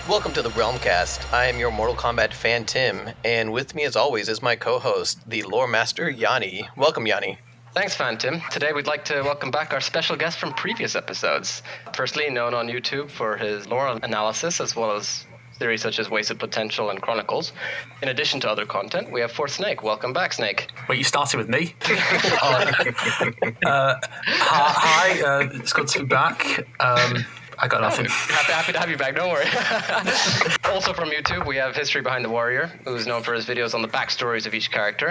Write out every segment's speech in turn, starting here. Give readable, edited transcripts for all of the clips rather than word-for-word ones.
Welcome to the Realm Kast. I am your Mortal Kombat fan, Tim, and with me as always is my co-host, the lore master, Yanni. Welcome, Yanni. Thanks, Fan Tim. Today we'd like to welcome back our special guest from previous episodes. Firstly, known on YouTube for his lore analysis, as well as series such as Wasted Potential and Chronicles. In addition to other content, we have For Snake. Welcome back, Snake. Wait, you started with me? Hi, it's good to be back. I got nothing. Happy to have you back, don't worry. Also from YouTube, we have HistoryBehindTheWarrior, who's known for his videos on the backstories of each character,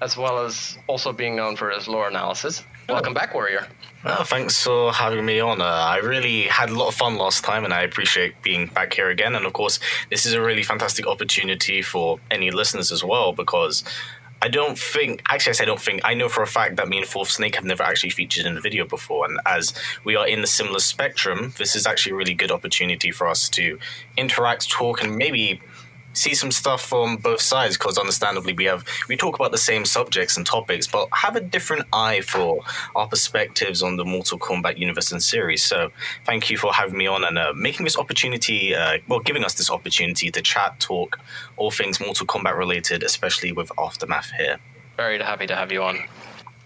as well as also being known for his lore analysis. Welcome back, Warrior. Well, thanks for having me on. I really had a lot of fun last time, and I appreciate being back here again. And of course, this is a really fantastic opportunity for any listeners as well, because I know for a fact that me and Fourth Snake have never actually featured in a video before. And as we are in the similar spectrum, this is actually a really good opportunity for us to interact, talk, and maybe see some stuff from both sides, because understandably we talk about the same subjects and topics, but have a different eye for our perspectives on the Mortal Kombat universe and series. So thank you for having me on and making this opportunity, giving us this opportunity to chat, talk, all things Mortal Kombat related, especially with Aftermath here. Very happy to have you on.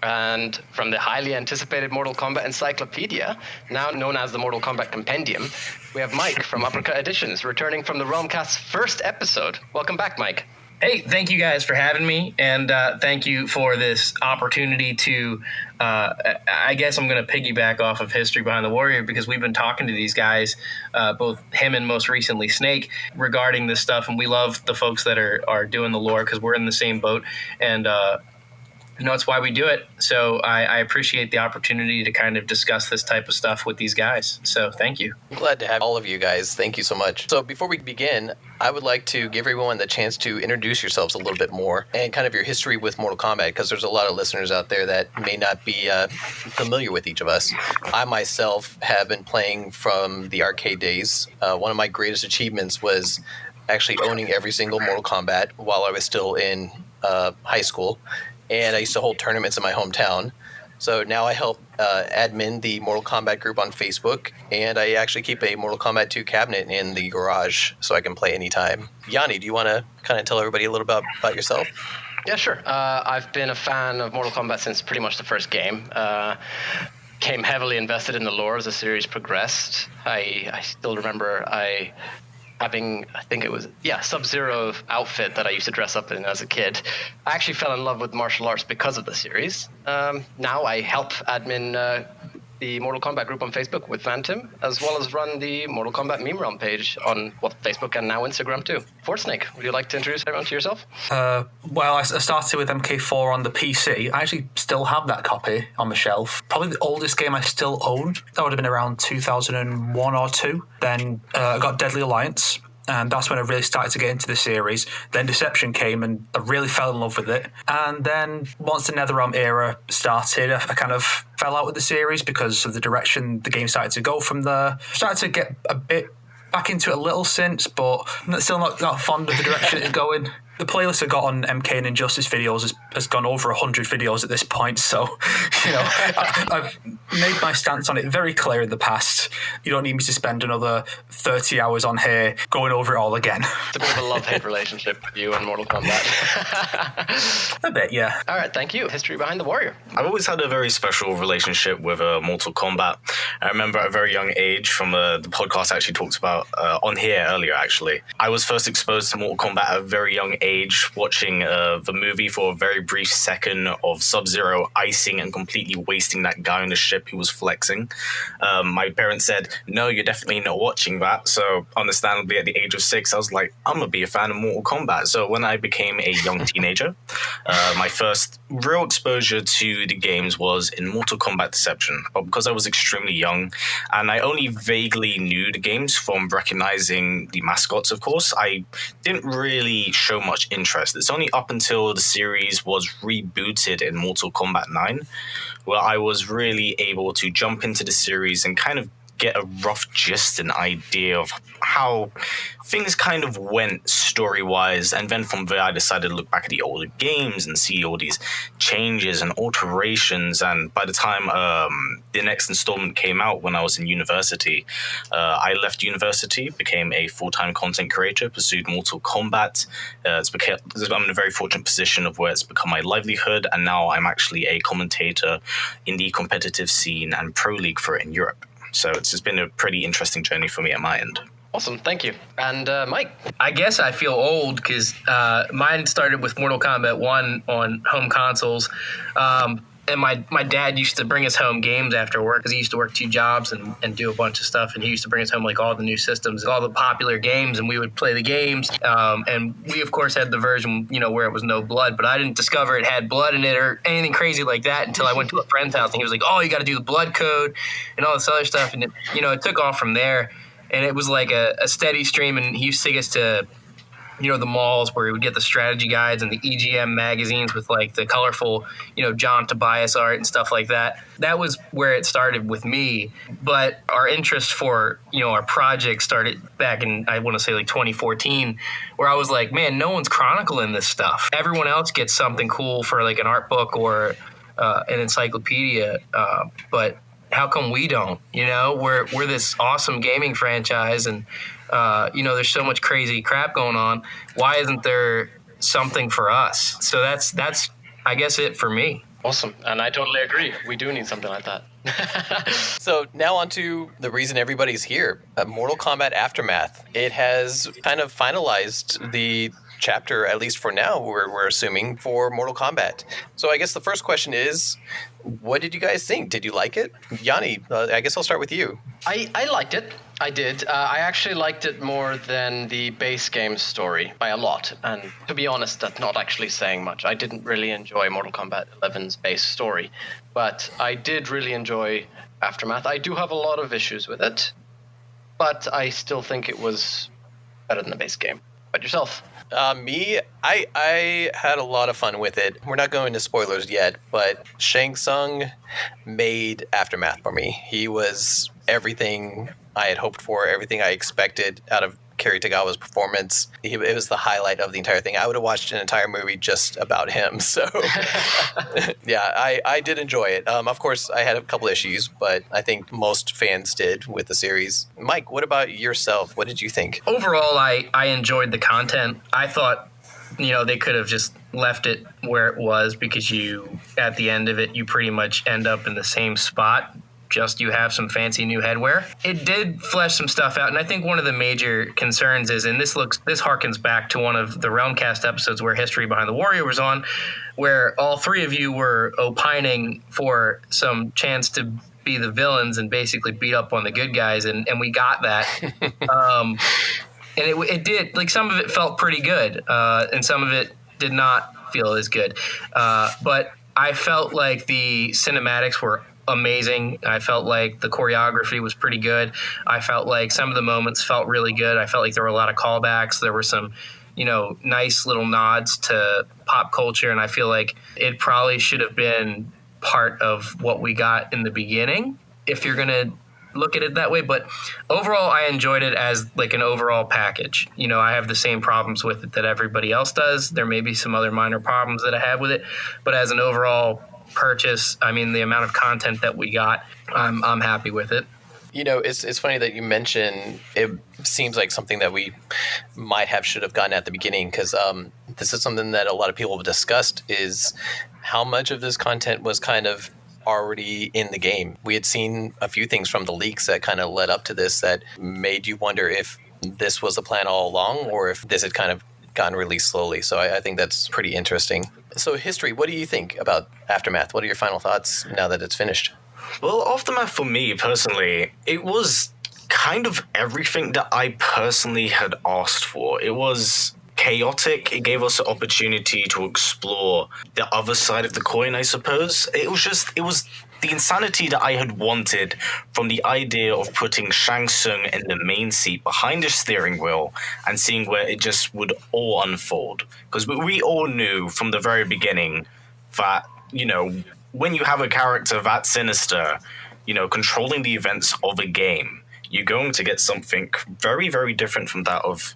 And from the highly anticipated Mortal Kombat Encyclopedia, now known as the Mortal Kombat Kompendium, we have Mike from Uppercut Editions, returning from the Realm Kast's first episode. Welcome back, Mike. Hey, thank you guys for having me, and thank you for this opportunity to, I guess I'm going to piggyback off of HistoryBehindTheWarrior, because we've been talking to these guys, both him and most recently Snake, regarding this stuff, and we love the folks that are doing the lore, because we're in the same boat, and it's why we do it. So I appreciate the opportunity to kind of discuss this type of stuff with these guys. So thank you. I'm glad to have all of you guys. Thank you so much. So before we begin, I would like to give everyone the chance to introduce yourselves a little bit more and kind of your history with Mortal Kombat, because there's a lot of listeners out there that may not be familiar with each of us. I myself have been playing from the arcade days. One of my greatest achievements was actually owning every single Mortal Kombat while I was still in high school. And I used to hold tournaments in my hometown. So now I help admin the Mortal Kombat group on Facebook, and I actually keep a Mortal Kombat 2 cabinet in the garage so I can play anytime. Yanni, do you want to kind of tell everybody a little about yourself? Yeah, sure. I've been a fan of Mortal Kombat since pretty much the first game. Came heavily invested in the lore as the series progressed. I still remember having, I think it was, Sub-Zero outfit that I used to dress up in as a kid. I actually fell in love with martial arts because of the series. Now I help admin the Mortal Kombat group on Facebook with Phantom, as well as run the Mortal Kombat meme realm page on Facebook and now Instagram too. For Snake, would you like to introduce everyone to yourself? Well, I started with MK4 on the PC. I actually still have that copy on the shelf. Probably the oldest game I still own. That would have been around 2001 or 2. Then I got Deadly Alliance, and that's when I really started to get into the series. Then Deception came, and I really fell in love with it. And then once the NetherRealm era started, I kind of fell out with the series because of the direction the game started to go from there. Started to get a bit back into it a little since, but still not fond of the direction it's going. The playlist I got on MK and Injustice videos has gone over 100 videos at this point, so I've made my stance on it very clear in the past. You don't need me to spend another 30 hours on here going over it all again. It's a bit of a love-hate relationship with you and Mortal Kombat. A bit, yeah. All right, thank you. HistoryBehindTheWarrior. I've always had a very special relationship with Mortal Kombat. I remember at a very young age, from the podcast I actually talked about on here earlier, actually. I was first exposed to Mortal Kombat at a very young age, watching the movie for a very brief second of Sub-Zero icing and completely wasting that guy on the ship who was flexing. My parents said, no, you're definitely not watching that. So understandably, at the age of 6, I was like, I'm going to be a fan of Mortal Kombat. So when I became a young teenager, my first real exposure to the games was in Mortal Kombat Deception. But because I was extremely young and I only vaguely knew the games from recognizing the mascots, of course, I didn't really show much interest. It's only up until the series was rebooted in Mortal Kombat 9 where I was really able to jump into the series and kind of get a rough gist and idea of how things kind of went story-wise, and then from there I decided to look back at the older games and see all these changes and alterations. And by the time the next installment came out when I was in university, I left university, became a full-time content creator, pursued Mortal Kombat. I'm in a very fortunate position of where it's become my livelihood, and now I'm actually a commentator in the competitive scene and pro league for it in Europe. So it's been a pretty interesting journey for me at my end. Awesome, thank you. And Mike? I guess I feel old because mine started with Mortal Kombat 1 on home consoles. And my dad used to bring us home games after work because he used to work 2 jobs and do a bunch of stuff. And he used to bring us home like all the new systems, all the popular games, and we would play the games. And we, of course, had the version, where it was no blood. But I didn't discover it had blood in it or anything crazy like that until I went to a friend's house. And he was like, oh, you got to do the blood code and all this other stuff. And, it took off from there. And it was like a steady stream. And he used to take us to the malls where we would get the strategy guides and the EGM magazines with like the colorful, John Tobias art and stuff like that. That was where it started with me. But our interest for, our project started back in, I want to say like 2014, where I was like, man, no one's chronicling this stuff. Everyone else gets something cool for like an art book or an encyclopedia. But how come we don't? We're this awesome gaming franchise, and there's so much crazy crap going on. Why isn't there something for us? So that's I guess it for me. Awesome, and I totally agree. We do need something like that. So now on to the reason everybody's here, Mortal Kombat Aftermath. It has kind of finalized the chapter, at least for now, we're assuming, for Mortal Kombat. So I guess the first question is, what did you guys think? Did you like it? Yanni, I guess I'll start with you. I liked it. I did. I actually liked it more than the base game story by a lot. And to be honest, that's not actually saying much. I didn't really enjoy Mortal Kombat 11's base story, but I did really enjoy Aftermath. I do have a lot of issues with it, but I still think it was better than the base game. But yourself? Me, I had a lot of fun with it. We're not going into spoilers yet, but Shang Tsung made Aftermath for me. He was everything I had hoped for, everything I expected out of Kerry Tagawa's performance. It was the highlight of the entire thing. I would have watched an entire movie just about him. So, yeah, I did enjoy it. Of course, I had a couple issues, but I think most fans did with the series. Mike, what about yourself? What did you think? Overall, I enjoyed the content. I thought, they could have just left it where it was because at the end of it, you pretty much end up in the same spot. Just you have some fancy new headwear. It did flesh some stuff out, and I think one of the major concerns is, and this harkens back to one of the Realm Kast episodes where History Behind the Warrior was on, where all 3 of you were opining for some chance to be the villains and basically beat up on the good guys, and we got that. And it did, like, some of it felt pretty good, and some of it did not feel as good. But I felt like the cinematics were amazing. I felt like the choreography was pretty good. I felt like some of the moments felt really good. I felt like there were a lot of callbacks. There were some, nice little nods to pop culture, and I feel like it probably should have been part of what we got in the beginning, if you're going to look at it that way. But overall, I enjoyed it as like an overall package. I have the same problems with it that everybody else does. There may be some other minor problems that I have with it, but as an overall purchase, I mean, the amount of content that we got, I'm happy with it. It's funny that you mention it seems like something that we should have gotten at the beginning, because this is something that a lot of people have discussed, is how much of this content was kind of already in the game. We had seen a few things from the leaks that kind of led up to this that made you wonder if this was the plan all along or if this had kind of gotten released slowly. So I think that's pretty interesting. So History, what do you think about Aftermath? What are your final thoughts now that it's finished? Well, Aftermath for me personally, it was kind of everything that I personally had asked for. It was chaotic. It gave us an opportunity to explore the other side of the coin, I suppose. It was the insanity that I had wanted from the idea of putting Shang Tsung in the main seat behind the steering wheel and seeing where it just would all unfold. Because we all knew from the very beginning that, when you have a character that sinister, controlling the events of a game, you're going to get something very, very different from that of,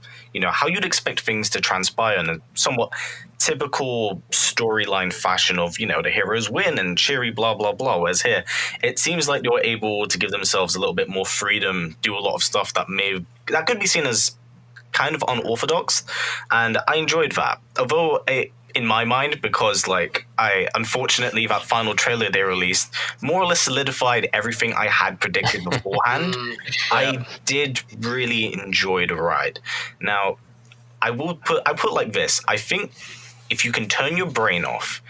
how you'd expect things to transpire in a somewhat typical storyline fashion of, the heroes win and cheery blah, blah, blah. Whereas here, it seems like they were able to give themselves a little bit more freedom, do a lot of stuff that could be seen as kind of unorthodox. And I enjoyed that. Although in my mind, because unfortunately that final trailer they released more or less solidified everything I had predicted beforehand. I did really enjoy the ride. Now, I put it like this. I think if you can turn your brain off,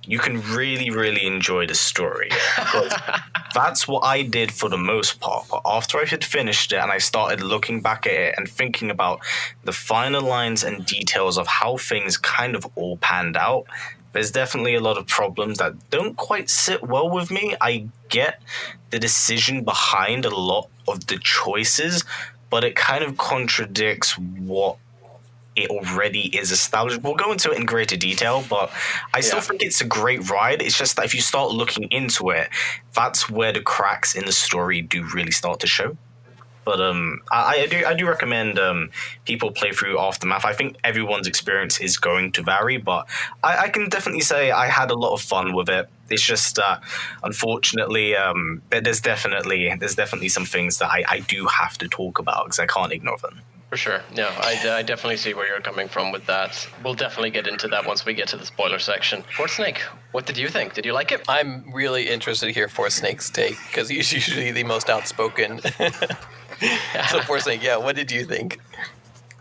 you can really, really enjoy the story. Because that's what I did for the most part. But after I had finished it and I started looking back at it and thinking about the finer lines and details of how things kind of all panned out, there's definitely a lot of problems that don't quite sit well with me. I get the decision behind a lot of the choices, but it kind of contradicts what it already is established. We'll go into it in greater detail, but I still think it's a great ride. It's just that if you start looking into it, that's where the cracks in the story do really start to show. But I do recommend people play through Aftermath. I think everyone's experience is going to vary, but I can definitely say I had a lot of fun with it. It's just unfortunately, there's definitely some things that I do have to talk about because I can't ignore them. For sure. No, I definitely see where you're coming from with that. We'll definitely get into that once we get to the spoiler section. Fort Snake, what did you think? Did you like it? I'm really interested to hear Fort Snake's take because he's usually the most outspoken. So Fort Snake, what did you think?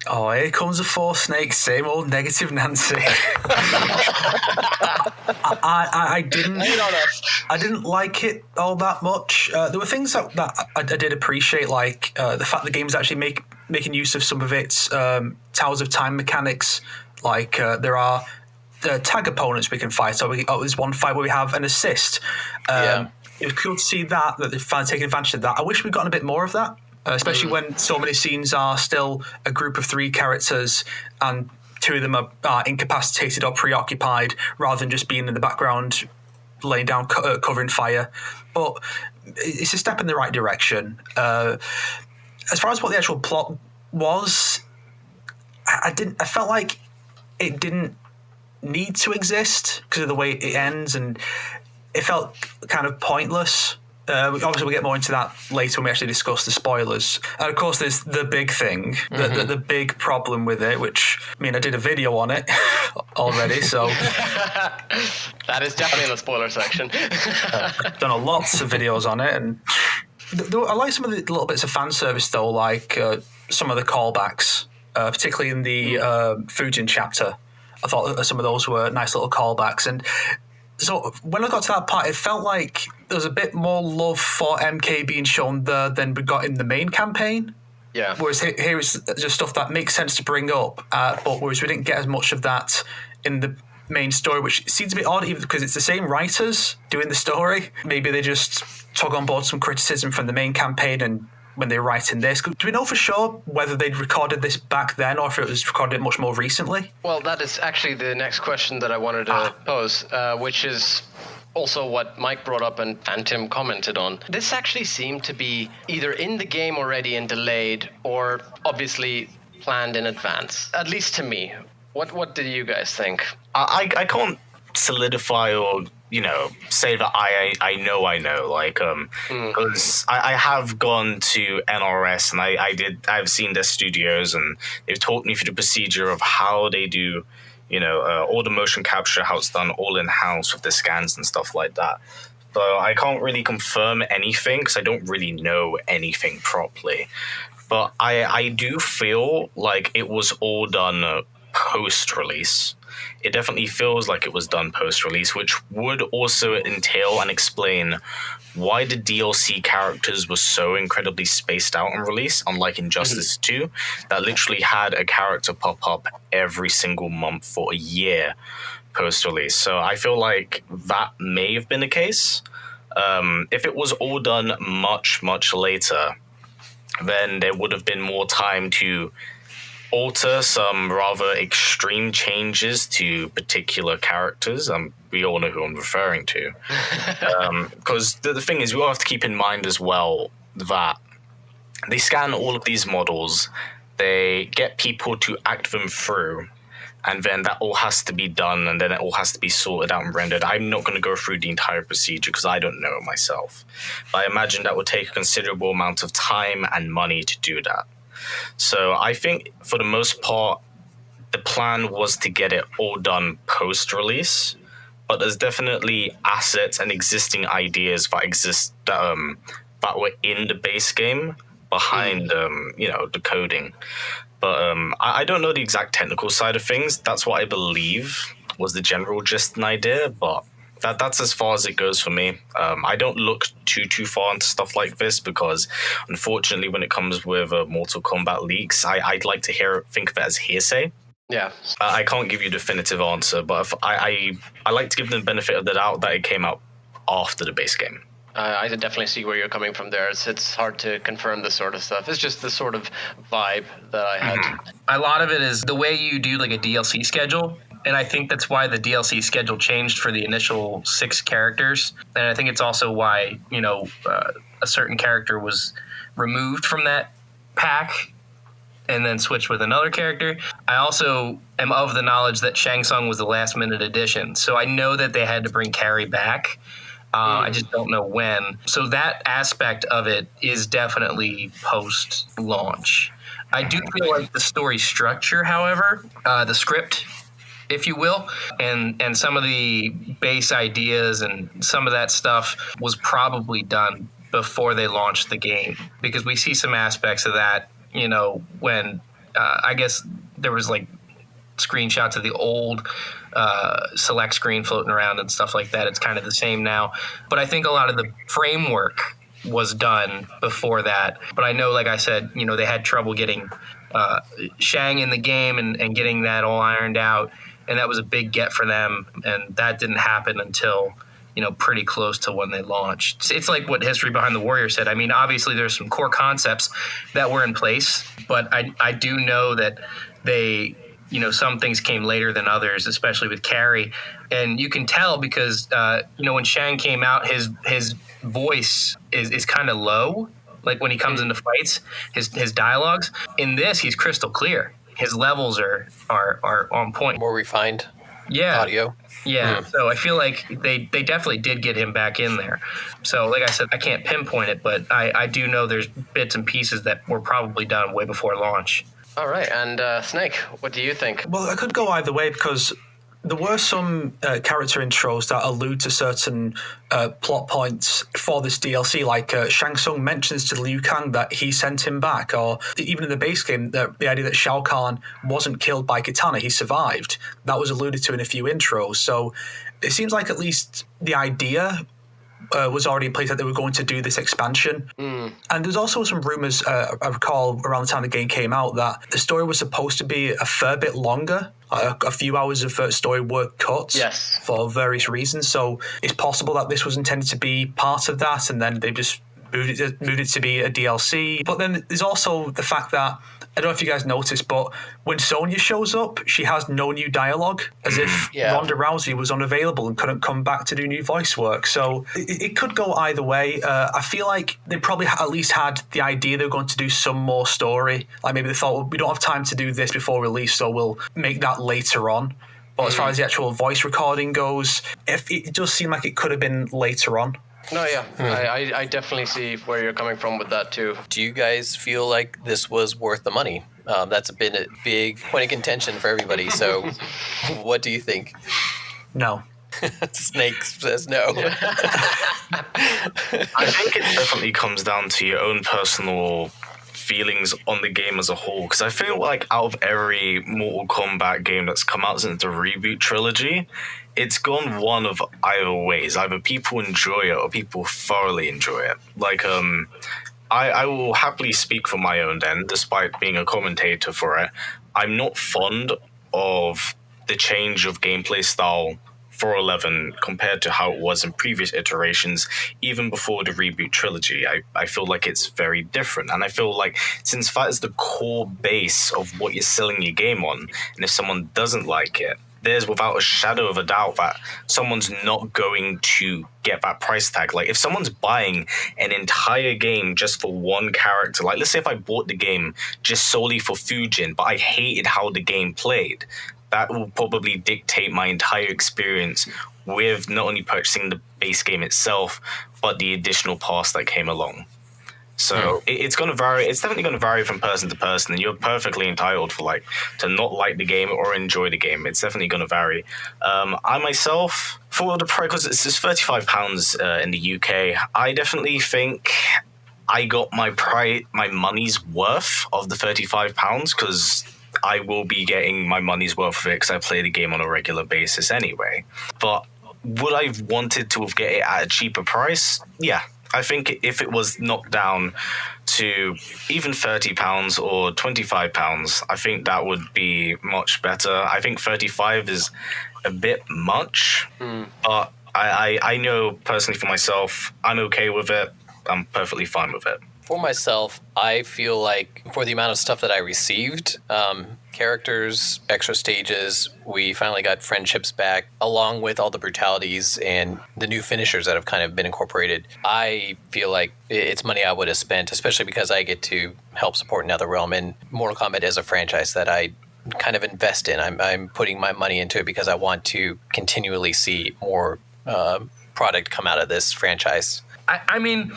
Oh, here comes a Fort Snake, same old negative Nancy. I didn't like it all that much. There were things that I did appreciate, like the fact the game's actually making use of some of its Towers of Time mechanics. Like there are tag opponents we can fight. So there's one fight where we have an assist. It was cool to see that they're finally taking advantage of that. I wish we'd gotten a bit more of that. Especially when so many scenes are still a group of 3 characters and 2 of them are incapacitated or preoccupied rather than just being in the background laying down covering fire. But it's a step in the right direction. As far as what the actual plot was, I felt like it didn't need to exist because of the way it ends, and it felt kind of pointless. Obviously, we'll get more into that later when we actually discuss the spoilers. And of course, there's the big thing, the big problem with it, which, I did a video on it already, so... That is definitely in the spoiler section. Done lots of videos on it, and I like some of the little bits of fan service, though, like some of the callbacks, particularly in the Fujin chapter. I thought some of those were nice little callbacks, and so when I got to that part, it felt like there was a bit more love for MK being shown there than we got in the main campaign. Yeah. Whereas here is just stuff that makes sense to bring up, but whereas we didn't get as much of that in the main story, which seems a bit odd, even because it's the same writers doing the story. Maybe they just took on board some criticism from the main campaign and when they were writing this. Do we know for sure whether they'd recorded this back then or if it was recorded much more recently? Well, that is actually the next question that I wanted to pose, which is also what Mike brought up and Tim commented on. This actually seemed to be either in the game already and delayed or obviously planned in advance, at least to me. What do you guys think? I can't solidify or say that I know because I have gone to NRS and I've seen their studios and they've taught me through the procedure of how they do all the motion capture, how it's done all in-house with the scans and stuff like that. So I can't really confirm anything because I don't really know anything properly, but I do feel like it was all done post-release. It definitely feels like it was done post-release, which would also entail and explain why the DLC characters were so incredibly spaced out on release, unlike Injustice 2, that literally had a character pop up every single month for a year post-release. So I feel like that may have been the case. If it was all done much, much later, then there would have been more time to alter some rather extreme changes to particular characters. We all know who I'm referring to. Because the thing is, we all have to keep in mind as well that they scan all of these models, they get people to act them through, and then that all has to be done, and then it all has to be sorted out and rendered. I'm not going to go through the entire procedure because I don't know it myself. But I imagine that would take a considerable amount of time and money to do that. So I think for the most part, the plan was to get it all done post-release, but there's definitely assets and existing ideas that were in the base game behind the coding. But I don't know the exact technical side of things. That's what I believe was the general gist and idea, but that's as far as it goes for me. I don't look too far into stuff like this because, unfortunately, when it comes with Mortal Kombat leaks, I'd like to think of it as hearsay. Yeah. I can't give you a definitive answer, but I like to give them the benefit of the doubt that it came out after the base game. I definitely see where you're coming from there. It's hard to confirm this sort of stuff. It's just the sort of vibe that I had. A lot of it is the way you do like a DLC schedule. And I think that's why the DLC schedule changed for the initial 6 characters. And I think it's also why, a certain character was removed from that pack and then switched with another character. I also am of the knowledge that Shang Tsung was the last minute addition. So I know that they had to bring Carrie back. I just don't know when. So that aspect of it is definitely post-launch. I do feel like the story structure, however, the script, if you will, and some of the base ideas and some of that stuff was probably done before they launched the game, because we see some aspects of that, when I guess there was like screenshots of the old select screen floating around and stuff like that. It's kind of the same now, but I think a lot of the framework was done before that. But I know, like I said, they had trouble getting Shang in the game and getting that all ironed out, and that was a big get for them, and that didn't happen until pretty close to when they launched. It's like what History Behind the Warrior said. I mean, obviously there's some core concepts that were in place, but I do know that they some things came later than others, especially with Carrie. And you can tell because, when Shang came out, his voice is kind of low. Like when he comes into fights, his dialogues. In this, he's crystal clear. His levels are on point. More refined Yeah. audio. Yeah, so I feel like they definitely did get him back in there. So like I said, I can't pinpoint it, but I do know there's bits and pieces that were probably done way before launch. All right, and Snake, what do you think? Well, I could go either way because there were some character intros that allude to certain plot points for this DLC. Like Shang Tsung mentions to Liu Kang that he sent him back, or even in the base game, the idea that Shao Kahn wasn't killed by Kitana, he survived. That was alluded to in a few intros. So it seems like at least the idea was already in place that they were going to do this expansion. And there's also some rumors, I recall around the time the game came out, that the story was supposed to be a fair bit longer. A few hours of story were cut for various reasons. So it's possible that this was intended to be part of that, and then they just moved it to be a DLC. But then there's also the fact that, I don't know if you guys noticed, but when Sonya shows up, she has no new dialogue, as if Ronda Rousey was unavailable and couldn't come back to do new voice work. So it could go either way. I feel like they probably at least had the idea they were going to do some more story. Like maybe they thought, well, we don't have time to do this before release, so we'll make that later on. But as far as the actual voice recording goes, it does seem like it could have been later on. No, yeah, I definitely see where you're coming from with that too. Do you guys feel like this was worth the money? That's been a big point of contention for everybody. So what do you think? No. Snake says no. I think it definitely comes down to your own personal feelings on the game as a whole, because I feel like out of every Mortal Kombat game that's come out since the reboot trilogy, it's gone one of either ways. Either people enjoy it or people thoroughly enjoy it. Like, I will happily speak for my own then, despite being a commentator for it. I'm not fond of the change of gameplay style for 11 compared to how it was in previous iterations, even before the reboot trilogy. I feel like it's very different. And I feel like since that is the core base of what you're selling your game on, and if someone doesn't like it, there's without a shadow of a doubt that someone's not going to get that price tag. Like, if someone's buying an entire game just for one character, like, let's say if I bought the game just solely for Fujin, but I hated how the game played, that will probably dictate my entire experience with not only purchasing the base game itself, but the additional pass that came along. So it's going to vary. It's definitely going to vary from person to person, and you're perfectly entitled to not like the game or enjoy the game. It's definitely going to vary. I myself, for the price, because it's £35 in the UK, I definitely think I got my money's worth of the £35, because I will be getting my money's worth of it because I play the game on a regular basis anyway. But would I have wanted to have get it at a cheaper price? Yeah. I think if it was knocked down to even £30 or £25, I think that would be much better. I think 35 is a bit much, but I know personally for myself, I'm okay with it. I'm perfectly fine with it. For myself, I feel like for the amount of stuff that I received, characters, extra stages, we finally got friendships back, along with all the brutalities and the new finishers that have kind of been incorporated. I feel like it's money I would have spent, especially because I get to help support NetherRealm, and Mortal Kombat is a franchise that I kind of invest in. I'm putting my money into it because I want to continually see more product come out of this franchise. I mean,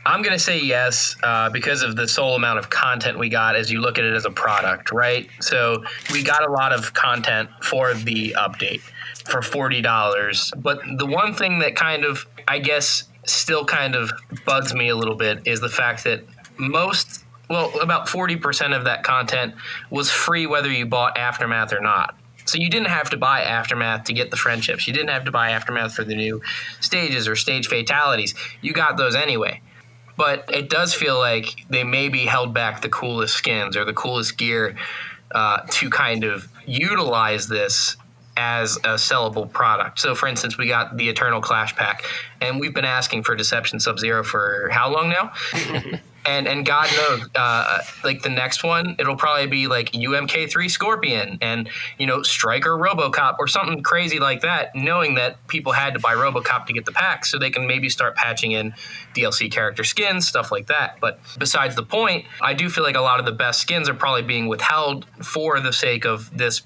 I'm going to say yes because of the sole amount of content we got as you look at it as a product, right? So we got a lot of content for the update for $40. But the one thing that kind of, I guess, still kind of bugs me a little bit is the fact that about 40% of that content was free whether you bought Aftermath or not. So you didn't have to buy Aftermath to get the friendships. You didn't have to buy Aftermath for the new stages or stage fatalities. You got those anyway. But it does feel like they maybe held back the coolest skins or the coolest gear to kind of utilize this as a sellable product. So, for instance, we got the Eternal Clash Pack, and we've been asking for Deception Sub-Zero for how long now? And God knows, like the next one, it'll probably be like UMK3 Scorpion and, Striker RoboCop or something crazy like that, knowing that people had to buy RoboCop to get the pack, so they can maybe start patching in DLC character skins, stuff like that. But besides the point, I do feel like a lot of the best skins are probably being withheld for the sake of this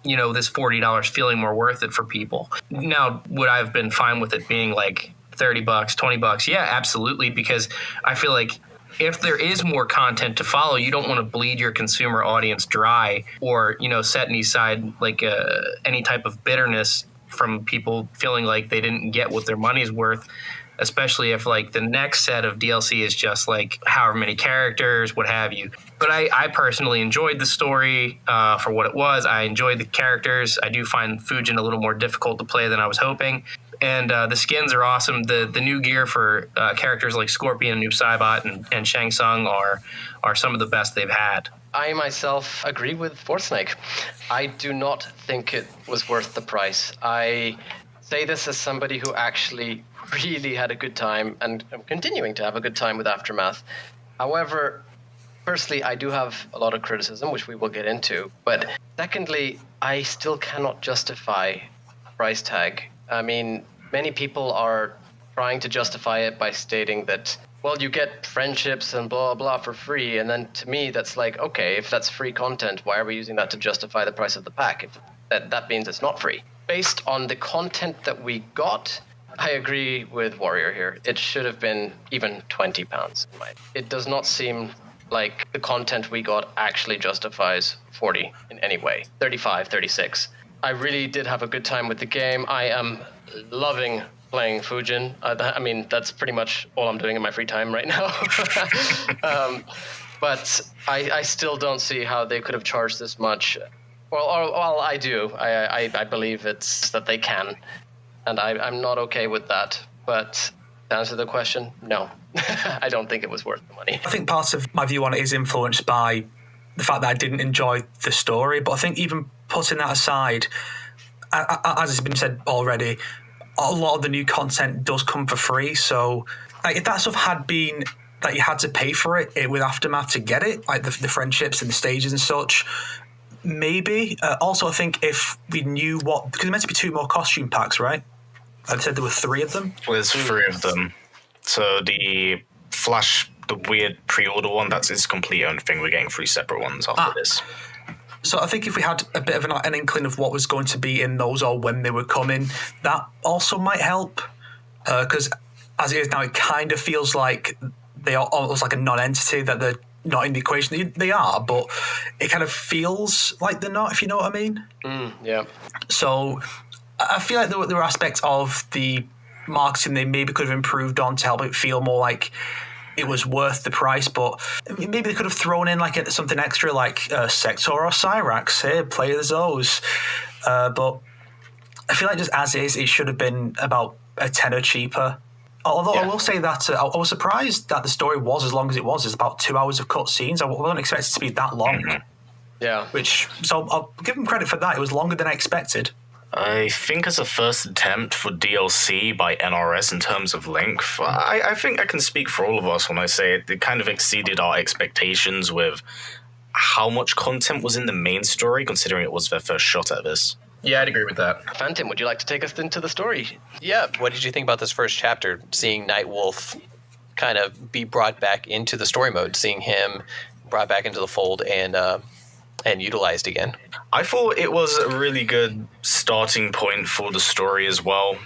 this $40 feeling more worth it for people. Now, would I have been fine with it being like $30, $20? Yeah, absolutely, because I feel like if there is more content to follow, you don't want to bleed your consumer audience dry or, set aside like any type of bitterness from people feeling like they didn't get what their money's worth, especially if like the next set of DLC is just like however many characters, what have you. But I personally enjoyed the story for what it was. I enjoyed the characters. I do find Fujin a little more difficult to play than I was hoping. And the skins are awesome. The new gear for characters like Scorpion and Noob Saibot and Shang Tsung are some of the best they've had. I myself agree with Fortsnake. I do not think it was worth the price. I say this as somebody who actually really had a good time and I'm continuing to have a good time with Aftermath. However, firstly, I do have a lot of criticism, which we will get into. But secondly, I still cannot justify price tag. I mean, many people are trying to justify it by stating that, well, you get friendships and blah, blah for free. And then to me, that's like, okay, if that's free content, why are we using that to justify the price of the pack? If that means it's not free. Based on the content that we got, I agree with Warrior here. It should have been even £20. It does not seem like the content we got actually justifies 40 in any way. 35, 36. I really did have a good time with the game. I am loving playing Fujin. I mean, that's pretty much all I'm doing in my free time right now. But I still don't see how they could have charged this much. Well, I do. I believe it's that they can. And I'm not okay with that. But to answer the question, no. I don't think it was worth the money. I think part of my view on it is influenced by the fact that I didn't enjoy the story. But I think even putting that aside, as has been said already, a lot of the new content does come for free. So if that stuff had been that you had to pay for it with Aftermath to get it, like the friendships and the stages and such, maybe. Also, I think if we knew what, because there meant to be 2 more costume packs, right? I said there were 3 of them. There's 3 of them. So the weird pre-order one, that's its complete own thing. We're getting 3 separate ones after this. So I think if we had a bit of an inkling of what was going to be in those or when they were coming, that also might help. Because as it is now, it kind of feels like they are almost like a non-entity, that they're not in the equation. They are, but it kind of feels like they're not, if you know what I mean. Yeah. So I feel like there were aspects of the marketing they maybe could have improved on to help it feel more like it was worth the price, but maybe they could have thrown in like something extra, like Sector or Cyrax. Hey, play as those. But I feel like just as is, it should have been about a tenner cheaper. Although I will say that I was surprised that the story was as long as it was. It's about 2 hours of cutscenes. I wasn't expecting it to be that long. Yeah. So I'll give them credit for that. It was longer than I expected. I think as a first attempt for DLC by NRS in terms of length, I think I can speak for all of us when I say it kind of exceeded our expectations with how much content was in the main story, considering it was their first shot at this. Yeah, I'd agree with that. Phantom, would you like to take us into the story? Yeah, what did you think about this first chapter, seeing Nightwolf kind of be brought back into the story mode, seeing him brought back into the fold and utilized again? I thought it was a really good starting point for the story as well.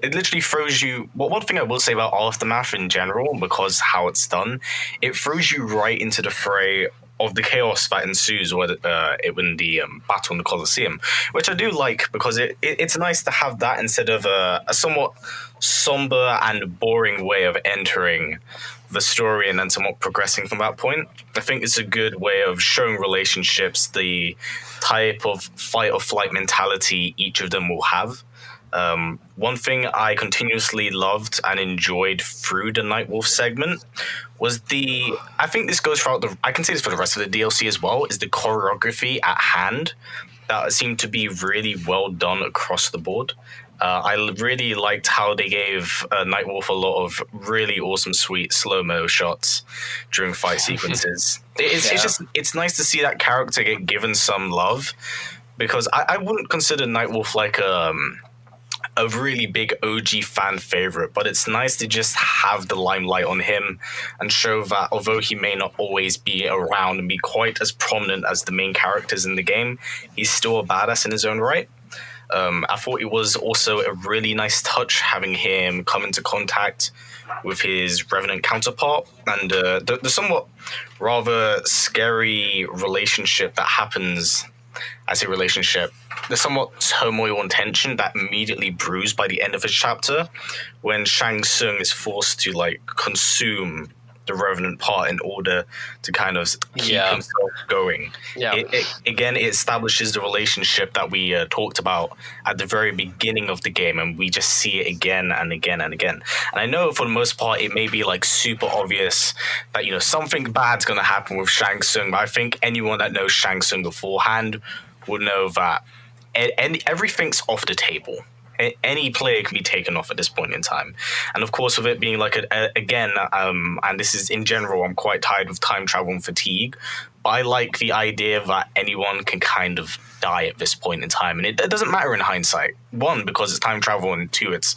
It literally throws you... Well, one thing I will say about Aftermath in general, because how it's done, it throws you right into the fray of the chaos that ensues when the battle in the Colosseum, which I do like, because it's nice to have that instead of a somewhat somber and boring way of entering the story and then somewhat progressing from that point. I think it's a good way of showing relationships, the type of fight or flight mentality each of them will have. One thing I continuously loved and enjoyed through the Nightwolf segment was I think this goes throughout I can say this for the rest of the DLC as well, is the choreography at hand that seemed to be really well done across the board. I really liked how they gave Nightwolf a lot of really awesome, sweet slow-mo shots during fight sequences. It's nice to see that character get given some love, because I wouldn't consider Nightwolf like a really big OG fan favorite, but it's nice to just have the limelight on him and show that although he may not always be around and be quite as prominent as the main characters in the game, he's still a badass in his own right. I thought it was also a really nice touch having him come into contact with his Revenant counterpart, and the somewhat rather scary relationship that happens. I say relationship, the somewhat turmoil and tension that immediately brews by the end of his chapter when Shang Tsung is forced to consume the Revenant part in order to kind of keep himself going. Yeah. It establishes the relationship that we talked about at the very beginning of the game, and we just see it again and again and again. And I know for the most part it may be super obvious that something bad's going to happen with Shang Tsung, but I think anyone that knows Shang Tsung beforehand would know that everything's off the table. Any player can be taken off at this point in time. And of course, with it being and this is in general, I'm quite tired of time travel and fatigue, but I like the idea that anyone can kind of die at this point in time. And it doesn't matter in hindsight. 1, because it's time travel, and 2, it's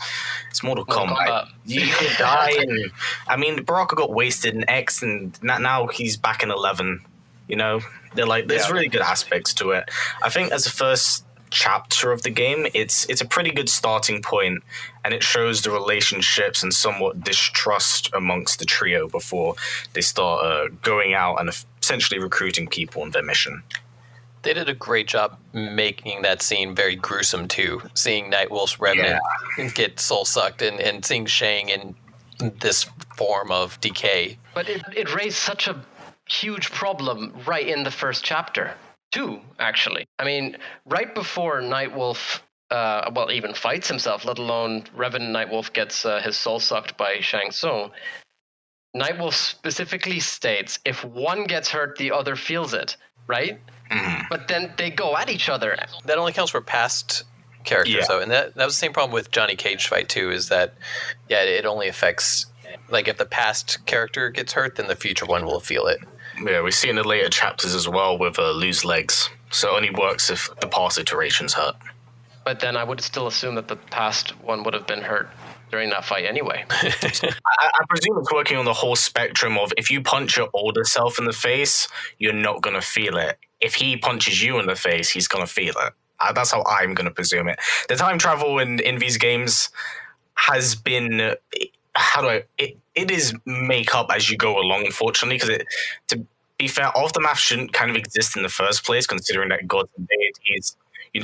Mortal Kombat. You can die. And I mean, Baraka got wasted in X, and now he's back in 11. There's really good aspects to it. I think as a first chapter of the game, it's a pretty good starting point, and it shows the relationships and somewhat distrust amongst the trio before they start going out and essentially recruiting people on their mission. They did a great job making that scene very gruesome too, seeing Nightwolf's Revenant get soul sucked and seeing Shang in this form of decay. But it raised such a huge problem right in the first chapter. 2, actually. I mean, right before Nightwolf, even fights himself, let alone Revenant Nightwolf gets his soul sucked by Shang Tsung, Nightwolf specifically states, if one gets hurt, the other feels it, right? Mm-hmm. But then they go at each other. That only counts for past characters, Yeah. though, and that was the same problem with Johnny Cage fight too. Is that it only affects, like, if the past character gets hurt, then the future one will feel it. Yeah, we see in the later chapters as well with lose legs. So it only works if the past iterations hurt. But then I would still assume that the past one would have been hurt during that fight anyway. I presume it's working on the whole spectrum of if you punch your older self in the face, you're not going to feel it. If he punches you in the face, he's going to feel it. That's how I'm going to presume it. The time travel in these games has been... It is make up as you go along, unfortunately, because to be fair, aftermath shouldn't kind of exist in the first place, considering that gods and deities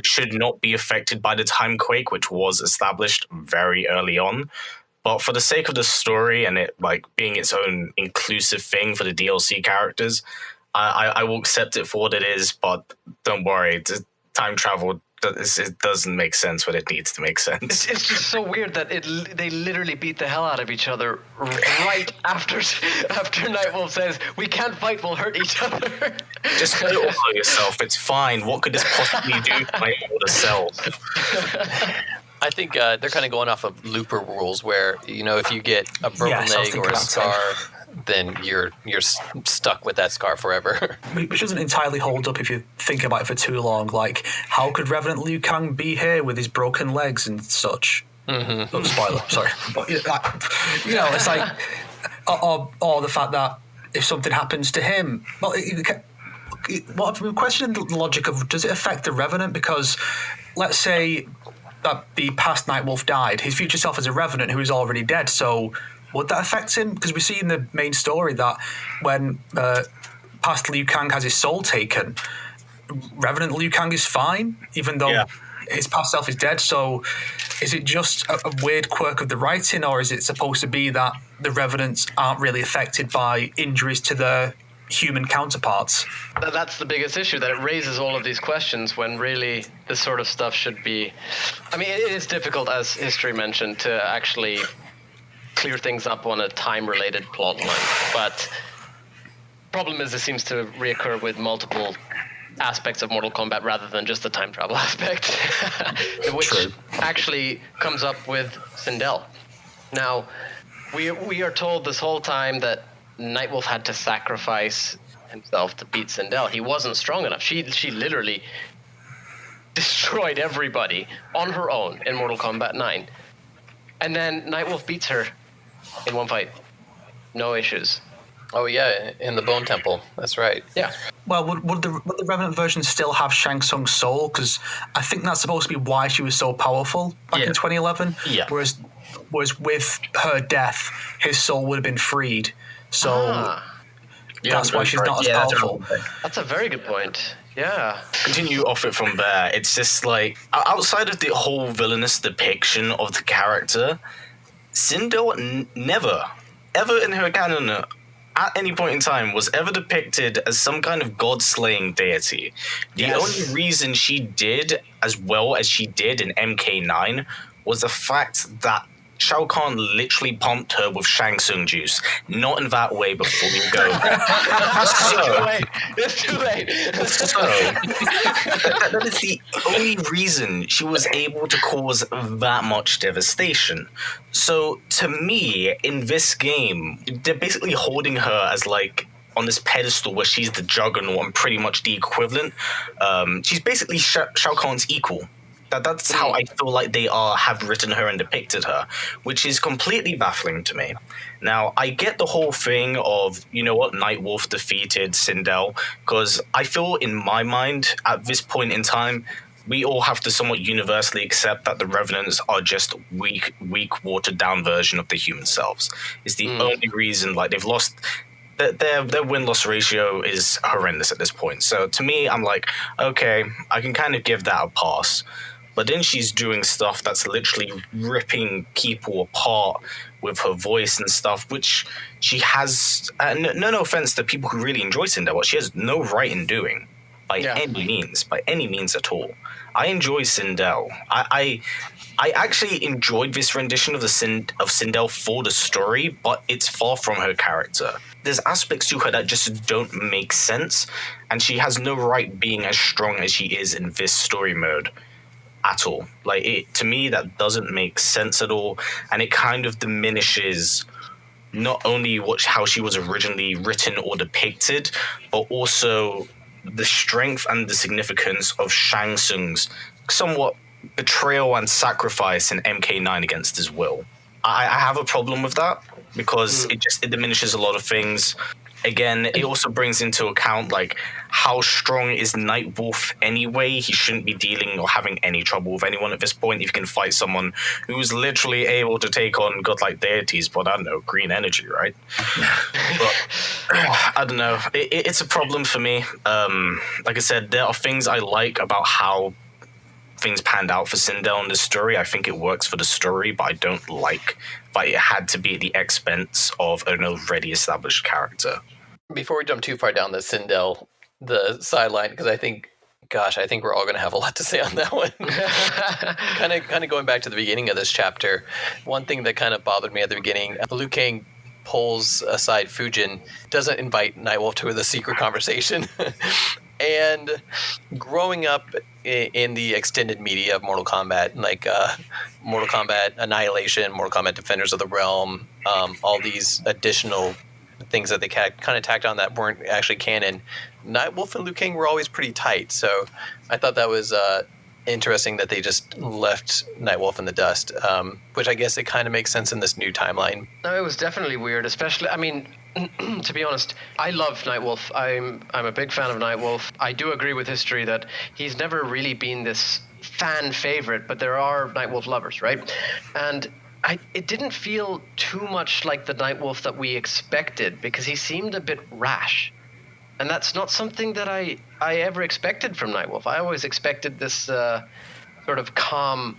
should not be affected by the time quake, which was established very early on. But for the sake of the story and it like being its own inclusive thing for the DLC characters, I will accept it for what it is. But don't worry, time travel, it doesn't make sense when it needs to make sense. It's just so weird that they literally beat the hell out of each other right after Nightwolf says, "We can't fight, we'll hurt each other." Just play it all by yourself. It's fine. What could this possibly do to my older self? I think they're kind of going off of looper rules, where if you get a broken leg or a scar, then you're stuck with that scar forever. Which doesn't entirely hold up if you think about it for too long. Like, how could Revenant Liu Kang be here with his broken legs and such? Mm-hmm. Oh, spoiler, sorry. But, it's like, or the fact that if something happens to him, well, I'm questioning the logic of, does it affect the Revenant? Because let's say that the past Nightwolf died, his future self is a Revenant who is already dead, so would that affect him? Because we see in the main story that when past Liu Kang has his soul taken, Revenant Liu Kang is fine, even though his past self is dead. So is it just a weird quirk of the writing, or is it supposed to be that the Revenants aren't really affected by injuries to their human counterparts? That's the biggest issue, that it raises all of these questions when really this sort of stuff should be... I mean, it is difficult, as History mentioned, to actually clear things up on a time-related plot line. But problem is, it seems to reoccur with multiple aspects of Mortal Kombat rather than just the time travel aspect, which actually comes up with Sindel. Now, we are told this whole time that Nightwolf had to sacrifice himself to beat Sindel. He wasn't strong enough. She literally destroyed everybody on her own in Mortal Kombat 9. And then Nightwolf beats her in one fight. No issues. Oh yeah, in the Bone Temple. That's right. Yeah. Well, would the Revenant version still have Shang Tsung's soul? Because I think that's supposed to be why she was so powerful back in 2011. Yeah. Whereas with her death, his soul would have been freed. So that's why she's not as powerful. That's a very good point. Yeah. Continue off it from there. It's just like, outside of the whole villainous depiction of the character, Sindel never, ever in her canon, at any point in time, was ever depicted as some kind of god-slaying deity. The only reason she did as well as she did in MK9 was the fact that Shao Kahn literally pumped her with Shang Tsung juice. Not in that way before you go. It's too late. That is the only reason she was able to cause that much devastation. So, to me, in this game, they're basically holding her as like on this pedestal where she's the juggernaut and pretty much the equivalent. She's basically Shao Kahn's equal. That's how I feel like they have written her and depicted her, which is completely baffling to me. Now, I get the whole thing of, you know what, Nightwolf defeated Sindel, because I feel in my mind, at this point in time, we all have to somewhat universally accept that the Revenants are just weak, watered-down version of the human selves. It's the only reason, like, they've lost... Their win-loss ratio is horrendous at this point. So to me, I'm like, okay, I can kind of give that a pass. But then she's doing stuff that's literally ripping people apart with her voice and stuff, which she has, no offense to people who really enjoy Sindel, what she has no right in doing by any means at all. I enjoy Sindel. I actually enjoyed this rendition of Sindel for the story, but it's far from her character. There's aspects to her that just don't make sense, and she has no right being as strong as she is in this story mode. at all. Like, to me, that doesn't make sense at all, and it kind of diminishes not only how she was originally written or depicted, but also the strength and the significance of Shang Tsung's somewhat betrayal and sacrifice in MK9 against his will. I have a problem with that because it diminishes a lot of things. Again, it also brings into account, like, how strong is Nightwolf anyway? He shouldn't be dealing or having any trouble with anyone at this point if you can fight someone who's literally able to take on godlike deities, but I don't know, green energy, right? But I don't know. It's a problem for me. Like I said, there are things I like about how things panned out for Sindel in this story. I think it works for the story, but I don't like that it had to be at the expense of an already established character. Before we jump too far down the Sindel, the sideline, because I think we're all going to have a lot to say on that one. kind of going back to the beginning of this chapter, one thing that kind of bothered me at the beginning, Liu Kang pulls aside Fujin, doesn't invite Nightwolf to the secret conversation. And growing up in the extended media of Mortal Kombat, like Mortal Kombat Annihilation, Mortal Kombat Defenders of the Realm, all these additional things that they kind of tacked on that weren't actually canon, Nightwolf and Liu Kang were always pretty tight. So I thought that was interesting that they just left Nightwolf in the dust, which I guess it kind of makes sense in this new timeline. No, it was definitely weird, especially, I mean, to be honest, I love Nightwolf. I'm a big fan of Nightwolf. I do agree with history that he's never really been this fan favorite, but there are Nightwolf lovers, right? And it didn't feel too much like the Nightwolf that we expected, because he seemed a bit rash. And that's not something that I ever expected from Nightwolf. I always expected this sort of calm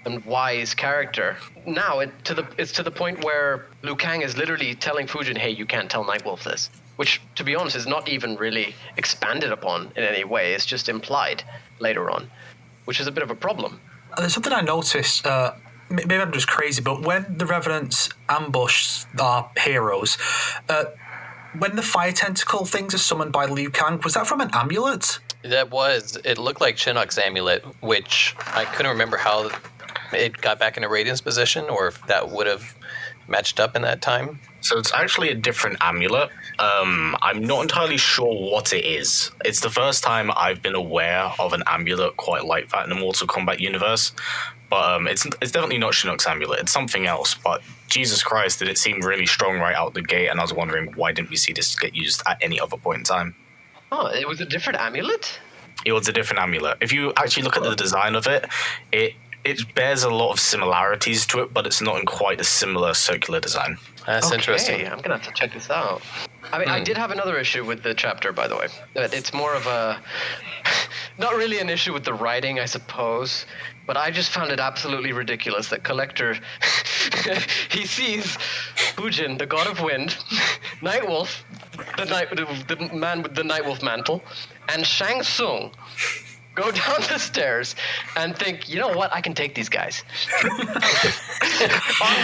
and wise character. Now it's to the point where Liu Kang is literally telling Fujin, hey, you can't tell Nightwolf this. Which, to be honest, is not even really expanded upon in any way. It's just implied later on, which is a bit of a problem. There's something I noticed, maybe I'm just crazy, but when the Revenants ambush our heroes, when the fire tentacle things are summoned by Liu Kang, was that from an amulet? It looked like Shinnok's amulet, which I couldn't remember how it got back into Radiant's position, or if that would have matched up in that time. So it's actually a different amulet. I'm not entirely sure what it is. It's the first time I've been aware of an amulet quite like that in the Mortal Kombat universe. But it's definitely not Shinnok's amulet. It's something else. But Jesus Christ, did it seem really strong right out the gate, and I was wondering, why didn't we see this get used at any other point in time? Oh, it was a different amulet? It was a different amulet. If you actually look at the design of it, it bears a lot of similarities to it, but it's not in quite a similar circular design. That's interesting. I'm going to have to check this out. I mean, I did have another issue with the chapter, by the way. It's more of a... not really an issue with the writing, I suppose, but I just found it absolutely ridiculous that Collector... he sees Fujin, the god of wind, Nightwolf, the man with the Nightwolf mantle, and Shang Tsung go down the stairs and think, you know what, I can take these guys. On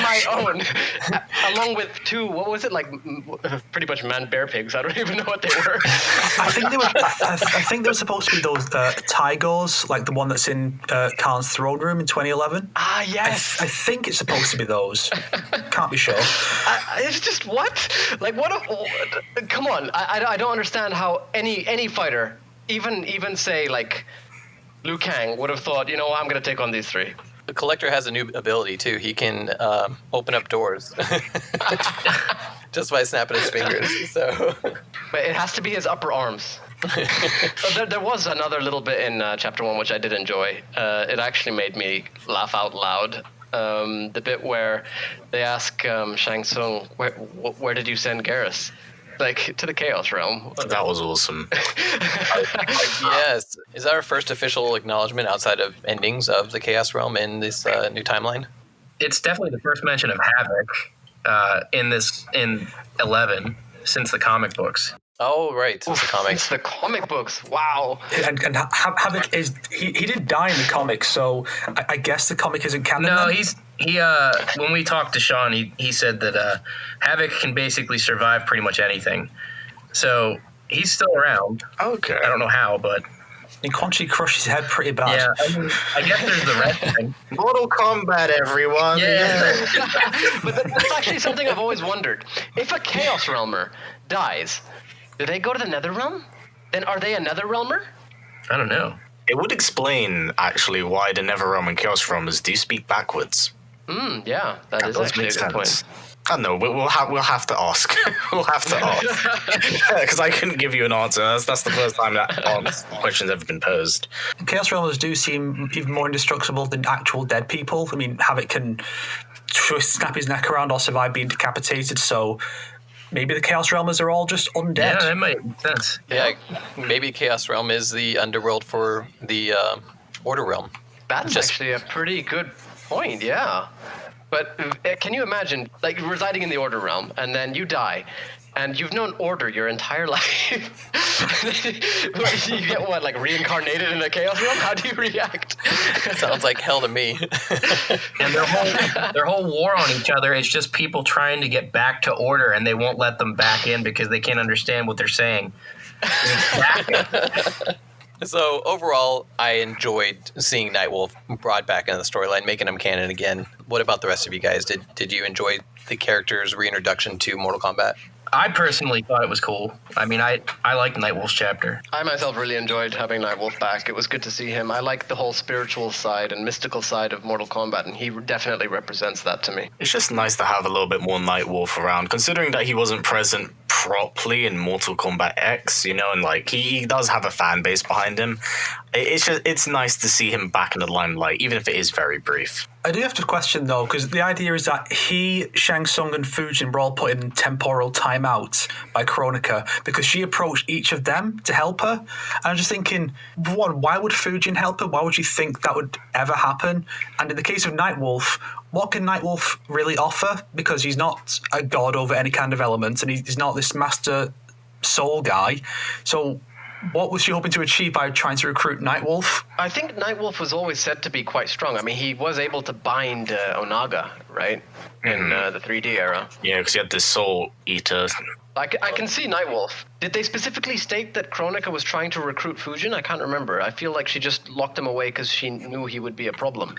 my own. Along with two, what was it, like, pretty much man-bear pigs. I don't even know what they were. I think they were supposed to be those Tigors, like the one that's in Khan's throne room in 2011. Ah, yes. I think it's supposed to be those. Can't be sure. It's just, what? Like, what? Come on. I don't understand how any fighter, even say, like, Liu Kang would have thought, you know, I'm going to take on these three. The Collector has a new ability, too. He can open up doors just by snapping his fingers. So, but it has to be his upper arms. So there was another little bit in Chapter 1 which I did enjoy. It actually made me laugh out loud. The bit where they ask Shang Tsung, where did you send Garrus? Like, to the Chaos Realm. That was awesome. Yes. Is that our first official acknowledgement outside of endings of the Chaos Realm in this new timeline? It's definitely the first mention of Havoc in 11 since the comic books. Oh, right. Since the comics. It's the comic books. Wow. And Havoc is... He did die in the comics, so I guess the comic isn't canon. No, then? he when we talked to Sean, he said that Havoc can basically survive pretty much anything. So he's still around. Okay. I don't know how, but And Quan Chi crushes his head pretty bad. Yeah, I guess there's the wrestling. Mortal Kombat, everyone. Yeah. But that's actually something I've always wondered. If a Chaos Realmer dies, do they go to the Nether Realm? Then are they a Nether Realmer? I don't know. It would explain, actually, why the Netherrealm and Chaos Realmers do speak backwards. Yeah, that is does actually a make good point. sense. I don't know. We'll have to ask. We'll have to ask because I couldn't give you an answer. That's the first time that question's ever been posed. Chaos Realmers do seem even more indestructible than actual dead people. I mean, Havoc can snap his neck around or survive being decapitated, so maybe the Chaos Realmers are all just undead. Yeah, that might make sense. Yeah, maybe Chaos Realm is the underworld for the Order Realm. That's actually a pretty good point, yeah. But can you imagine, like, residing in the Order Realm, and then you die, and you've known Order your entire life? You get what, like, reincarnated in the Chaos Realm? How do you react? Sounds like hell to me. And their whole war on each other is just people trying to get back to Order, and they won't let them back in because they can't understand what they're saying. So overall, I enjoyed seeing Nightwolf brought back into the storyline, making him canon again. What about the rest of you guys? Did you enjoy the character's reintroduction to Mortal Kombat? I personally thought it was cool. I mean, I liked Nightwolf's chapter. I myself really enjoyed having Nightwolf back. It was good to see him. I like the whole spiritual side and mystical side of Mortal Kombat, and he definitely represents that to me. It's just nice to have a little bit more Nightwolf around, considering that he wasn't present properly in Mortal Kombat X, you know, and like he does have a fan base behind him. It's nice to see him back in the limelight, even if it is very brief. I do have to question, though, because the idea is that he, Shang Tsung, and Fujin were all put in temporal timeout by Kronika because she approached each of them to help her. And I'm just thinking, one, why would Fujin help her? Why would you think that would ever happen? And in the case of Nightwolf, what can Nightwolf really offer? Because he's not a god over any kind of element, and he's not this master soul guy. So what was she hoping to achieve by trying to recruit Nightwolf? I think Nightwolf was always said to be quite strong. I mean, he was able to bind Onaga, right, in the 3D era. Yeah, because he had this soul eater. I can see Nightwolf. Did they specifically state that Kronika was trying to recruit Fujin? I can't remember. I feel like she just locked him away because she knew he would be a problem.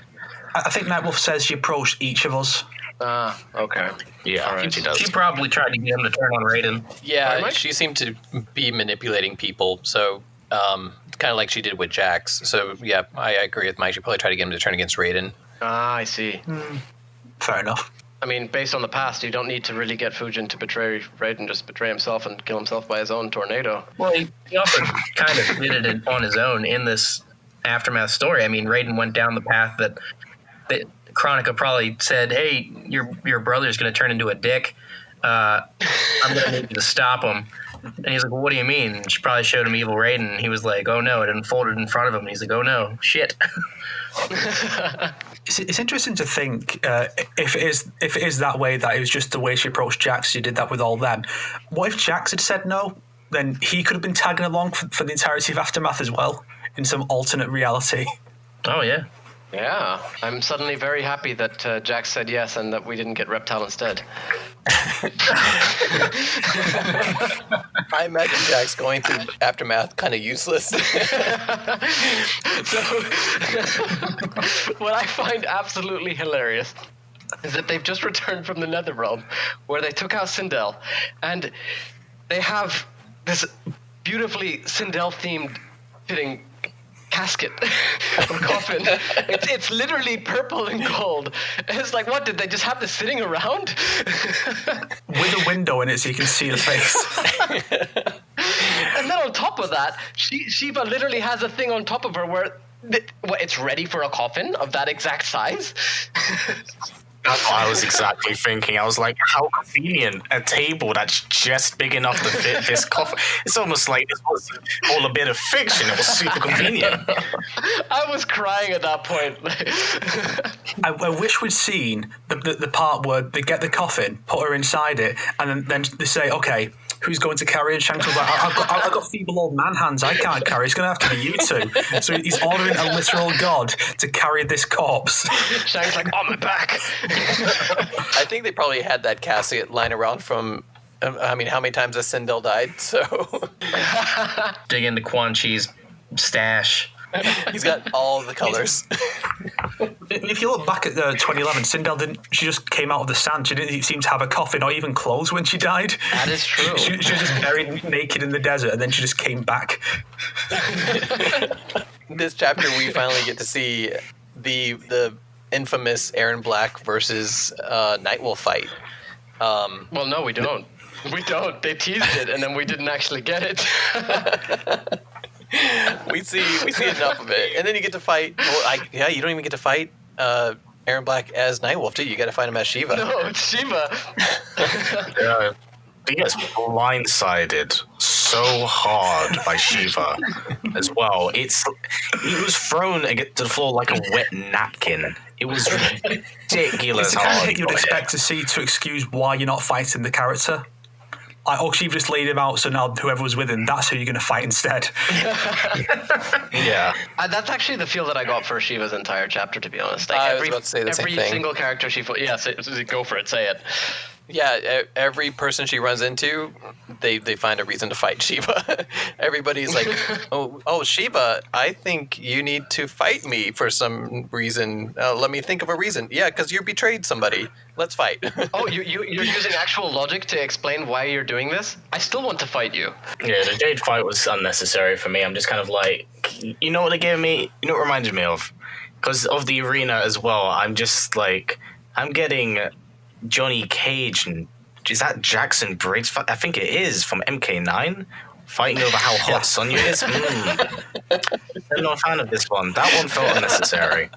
I think Nightwolf says she approached each of us. Ah, okay. Yeah, Right. she does. She probably tried to get him to turn on Raiden. Yeah, she seemed to be manipulating people, so kind of like she did with Jax. So yeah, I agree with Mike. She probably tried to get him to turn against Raiden. Ah, I see. Fair enough. I mean, based on the past, you don't need to really get Fujin to betray Raiden, just betray himself and kill himself by his own tornado. Well, he also kind of did it on his own in this Aftermath story. I mean, Raiden went down the path that Kronika probably said, hey, your brother's going to turn into a dick. I'm going to need you to stop him. And he's like, well, what do you mean? And she probably showed him Evil Raiden. And he was like, oh, no. It unfolded in front of him. And he's like, oh, no. Shit. It's interesting to think if it is that way, that it was just the way she approached Jax. She did that with all them. What if Jax had said no? Then he could have been tagging along for the entirety of Aftermath as well, in some alternate reality. Oh, yeah. Yeah, I'm suddenly very happy that Jax said yes and that we didn't get Reptile instead. I imagine Jax going through Aftermath kind of useless. So, what I find absolutely hilarious is that they've just returned from the Netherrealm, where they took out Sindel, and they have this beautifully Sindel-themed fitting casket or coffin. It's literally purple and gold. And it's like, what, did they just have this sitting around? With a window in it so you can see the face. And then on top of that, Sheeva literally has a thing on top of her where it's ready for a coffin of that exact size. That's what I was exactly thinking. I was like, how convenient. A table that's just big enough to fit this coffin. It's almost like this was all a bit of fiction. It was super convenient. I was crying at that point. I wish we'd seen the part where they get the coffin, put her inside it, and then they say, okay, who's going to carry it? Shang Tsung's like, I've got feeble old man hands. I can't carry. It's going to have to be you two. So he's ordering a literal god to carry this corpse. Shang's like, on my back. I think they probably had that casket lying around from, I mean, how many times has Sindel died? So Dig into Quan Chi's stash. He's got all the colors. If you look back at 2011, Sindel didn't. She just came out of the sand. She didn't seem to have a coffin or even clothes when she died. That is true. She was just buried naked in the desert, and then she just came back. This chapter, we finally get to see the infamous Aaron Black versus Nightwolf fight. Well, no, we don't. We don't. They teased it, and then we didn't actually get it. We see enough of it, and then you get to fight. Well, you don't even get to fight Aaron Black as Nightwolf, do you? You got to fight him as Sheeva. No, it's Sheeva. Yeah. He gets blindsided so hard by Sheeva as well. He was thrown to the floor like a wet napkin. It was ridiculous. It's the kind of hit you'd expect to see to excuse why you're not fighting the character. Like, Sheeva just laid him out, so now whoever was with him, that's who you're going to fight instead. Yeah. That's actually the feel that I got for Sheeva's entire chapter, to be honest. Like, I was about to say the same thing. Every single character she fought. Yeah, go for it. Say it. Yeah, every person she runs into, they find a reason to fight Sheeva. Everybody's like, oh, Sheeva, I think you need to fight me for some reason. Let me think of a reason. Yeah, because you betrayed somebody. Let's fight. Oh, you're using actual logic to explain why you're doing this? I still want to fight you. Yeah, the Jade fight was unnecessary for me. I'm just kind of like, you know what they gave me? You know what it reminded me of? Because of the arena as well, I'm just like, I'm getting Johnny Cage and is that Jackson Briggs? I think it is from MK9 fighting over how hot Sonya is. I'm not a fan of this one. That one felt unnecessary.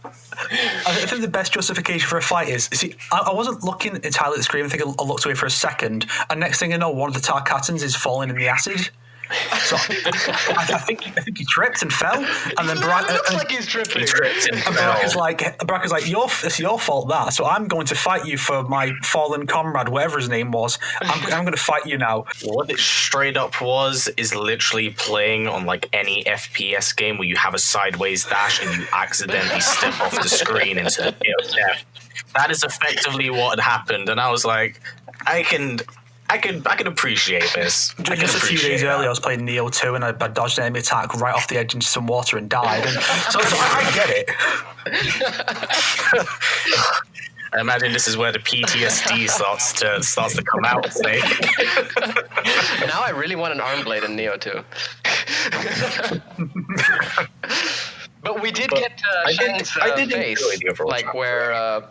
I think the best justification for a fight is, see, I wasn't looking entirely at the screen. I think I looked away for a second, and next thing I know, one of the Tarkatans is falling in the acid. So I think he tripped and fell, and then It looks like he's tripping. He tripped and And fell. Baraka's like, it's your fault that. So I'm going to fight you for my fallen comrade, whatever his name was. I'm going to fight you now. What it straight up is literally playing on like any FPS game where you have a sideways dash and you accidentally step off the screen into the pit of death. That is effectively what had happened, and I was like, I can appreciate this. Just a few days earlier, I was playing Neo 2 and I dodged an enemy attack right off the edge into some water and died. And so I get it. I imagine this is where the PTSD starts to come out. Say. Now I really want an arm blade in Neo 2. But we did get Shang's face, like where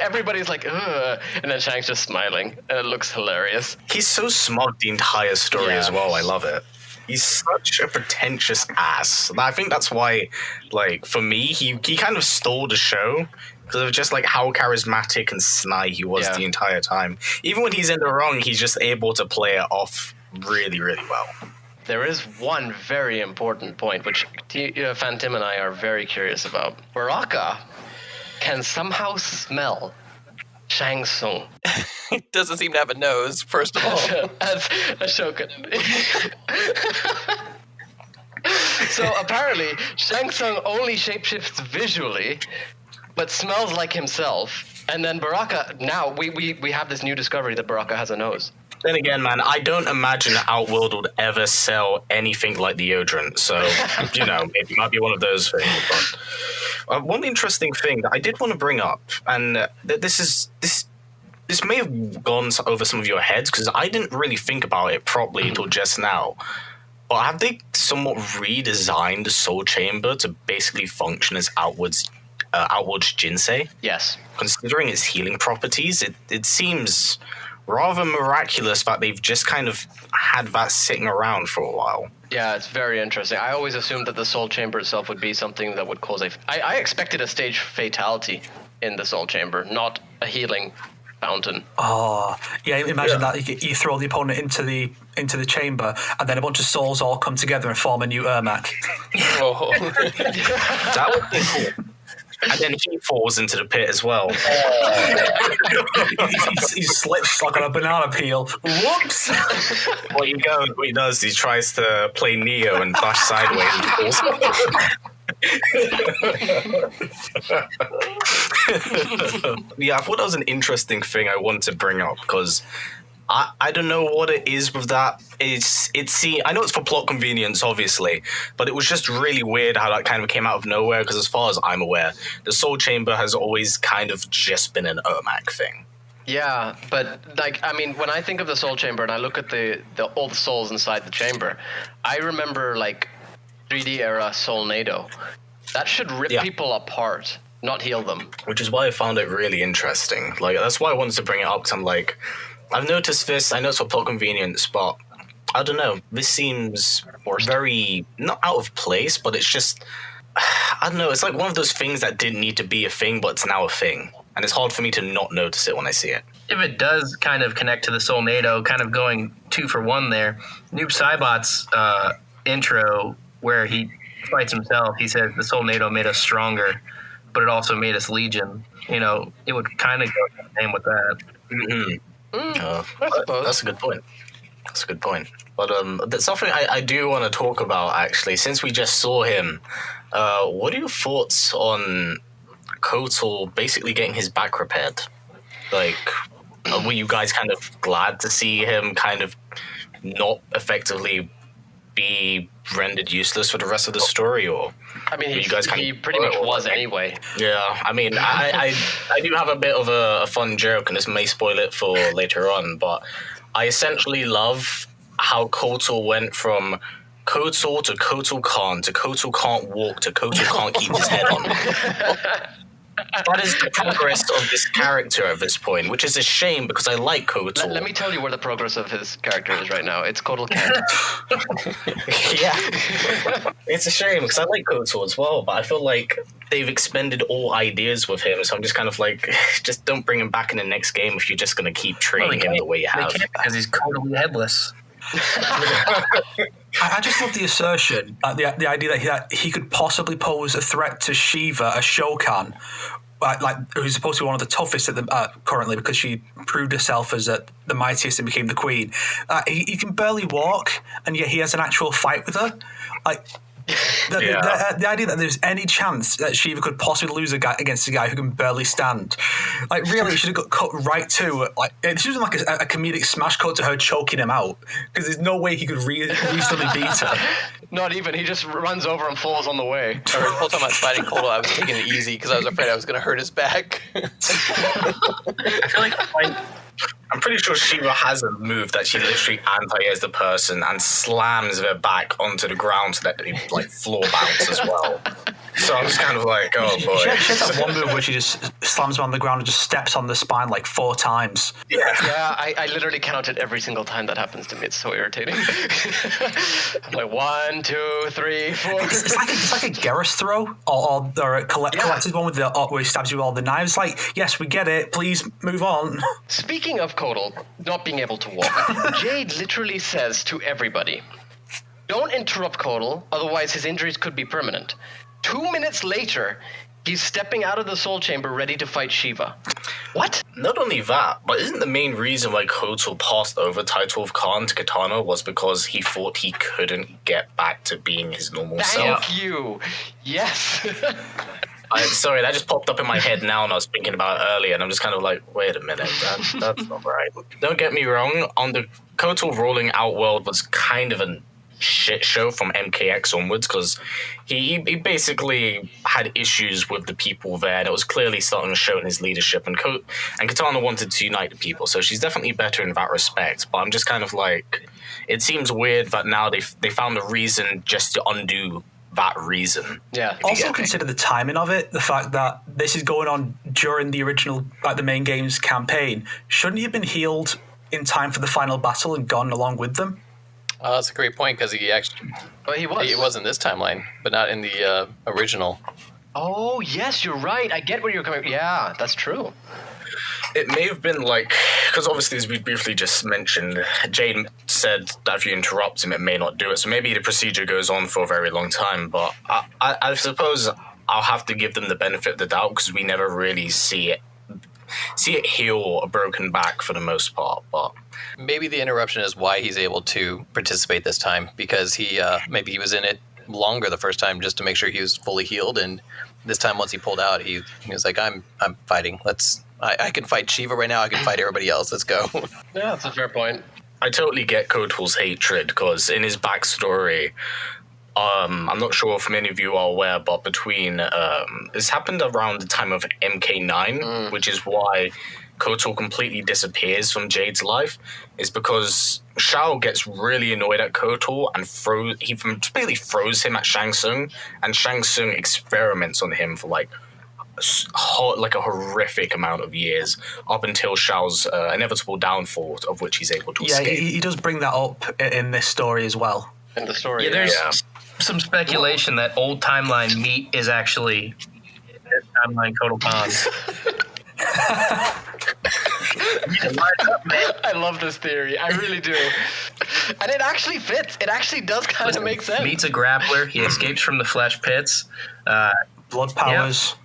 everybody's like, ugh, and then Shang's just smiling, and it looks hilarious. He's so smug the entire story as well. I love it. He's such a pretentious ass. I think that's why, like, for me, he kind of stole the show because of just like how charismatic and snide he was the entire time. Even when he's in the wrong, he's just able to play it off really, really well. There is one very important point, which Phantom and I are very curious about. Baraka can somehow smell Shang Tsung. He doesn't seem to have a nose, first of all. As Ashoka. So apparently, Shang Tsung only shapeshifts visually, but smells like himself. And then Baraka, now we have this new discovery that Baraka has a nose. Then again, man, I don't imagine Outworld would ever sell anything like deodorant. So, it might be one of those things. But one interesting thing that I did want to bring up, and this may have gone over some of your heads because I didn't really think about it properly until just now. But have they somewhat redesigned the Soul Chamber to basically function as Outward's Jinsei? Yes. Considering its healing properties, it seems rather miraculous that they've just kind of had that sitting around for a while. Yeah, it's very interesting. I always assumed that the Soul Chamber itself would be something that would cause I expected a stage fatality in the Soul Chamber, not a healing fountain. Oh, yeah, imagine that. You throw the opponent into the chamber, and then a bunch of souls all come together and form a new Ermac. Oh. That would be cool. And then he falls into the pit as well. he slips like on a banana peel. Whoops! What he does, he tries to play Neo and dash sideways and falls. Yeah, I thought that was an interesting thing I wanted to bring up because I don't know what it is with that. I know it's for plot convenience, obviously, but it was just really weird how that kind of came out of nowhere. Because as far as I'm aware, the Soul Chamber has always kind of just been an Ermac thing. Yeah, but like, I mean, when I think of the Soul Chamber and I look at all the souls inside the chamber, I remember like 3D era Soulnado. That should rip people apart, not heal them. Which is why I found it really interesting. Like, that's why I wanted to bring it up. Because I'm like, I've noticed this. I know it's for plot convenience, but I don't know. This seems very not out of place, but it's just, I don't know. It's like one of those things that didn't need to be a thing, but it's now a thing. And it's hard for me to not notice it when I see it. If it does kind of connect to the Soulnado, kind of going 2 for 1 there, Noob Saibot's intro where he fights himself, he says the Soulnado made us stronger, but it also made us Legion. You know, it would kind of go the same with that. Mm-hmm. That's a good point. That's a good point. But that's something I do want to talk about, actually. Since we just saw him, what are your thoughts on Kotal basically getting his back repaired? Like, were you guys kind of glad to see him kind of not effectively be rendered useless for the rest of the story, or I mean, he pretty much was anyway. Yeah, I mean, I do have a bit of a fun joke, and this may spoil it for later on, but I essentially love how Kotal went from Kotal to Kotal can't, to Kotal can't walk, to Kotal can't keep his head on. That is the progress of this character at this point, which is a shame because I like Kotal. Let me tell you where the progress of his character is right now. It's Kotal can't. Yeah. It's a shame because I like Kotal as well, but I feel like they've expended all ideas with him, so I'm just kind of like, just don't bring him back in the next game if you're just going to keep training him the way you have. They can't because he's totally headless. I just love the assertion, the idea that he could possibly pose a threat to Sheeva, a Shokan, like who's supposed to be one of the toughest currently because she proved herself as the mightiest and became the queen. He can barely walk, and yet he has an actual fight with her. Like the idea that there's any chance that Sheeva could possibly lose against a guy who can barely stand, like really, should have got cut right to like it should have been like a comedic smash cut to her choking him out because there's no way he could reasonably beat her. Not even. He just runs over and falls on the way. The whole time I was fighting Kotal, I was taking it easy because I was afraid I was going to hurt his back. I feel like I'm pretty sure Sheeva has a move that she literally anti-airs the person and slams their back onto the ground so that they like floor bounce as well. So I'm just kind of like, oh boy. She has that one move where she just slams him on the ground and just steps on the spine like 4 times. Yeah, I literally count it every single time that happens to me. It's so irritating. I'm like 1, 2, 3, 4. It's like a Garrus throw or a collected one with where he stabs you with all the knives. Like, yes, we get it. Please move on. Speaking of Kotal not being able to walk, Jade literally says to everybody, "Don't interrupt Kotal, otherwise his injuries could be permanent." 2 minutes later, he's stepping out of the Soul Chamber ready to fight Sheeva. What? Not only that, but isn't the main reason why Kotal passed over Title of Khan to Katana was because he thought he couldn't get back to being his normal self? Thank you. Yes. Sorry, that just popped up in my head now, and I was thinking about it earlier, and I'm just kind of like, wait a minute, that's not right. Don't get me wrong, on the Kotal rolling Outworld was kind of a shit show from MKX onwards, because he basically had issues with the people there, and it was clearly starting to show in his leadership, and Katana wanted to unite the people, so she's definitely better in that respect, but I'm just kind of like, it seems weird that now they found a reason just to undo that reason. Yeah. Also consider the timing of it, the fact that this is going on during the original, like the main game's campaign. Shouldn't he have been healed in time for the final battle and gone along with them? That's a great point because he actually. But he was in this timeline, but not in the original. Oh yes, you're right. I get where you're coming. Yeah, that's true. It may have been like, because obviously, as we briefly just mentioned, Jade said that if you interrupt him, it may not do it. So maybe the procedure goes on for a very long time. But I suppose I'll have to give them the benefit of the doubt because we never really see it heal a broken back for the most part. But maybe the interruption is why he's able to participate this time, because he maybe he was in it longer the first time just to make sure he was fully healed, and this time once he pulled out, he was like, I'm fighting. Let's I can fight Sheeva right now. I can fight everybody else. Let's go. Yeah, that's a fair point. I totally get Kotal's hatred because in his backstory, I'm not sure if many of you are aware, but between this happened around the time of MK9, which is why Kotal completely disappears from Jade's life, is because Shao gets really annoyed at Kotal and basically throws him at Shang Tsung, and Shang Tsung experiments on him for like a horrific amount of years up until Shao's inevitable downfall, of which he's able to escape. Yeah, he does bring that up in this story as well. In the story, Yeah, there's some speculation that old timeline Meat is actually this timeline Kotal Khan. I love this theory. I really do. And it actually fits. It actually does kind of make sense. Meat's a grappler. He escapes from the flesh pits. Blood powers.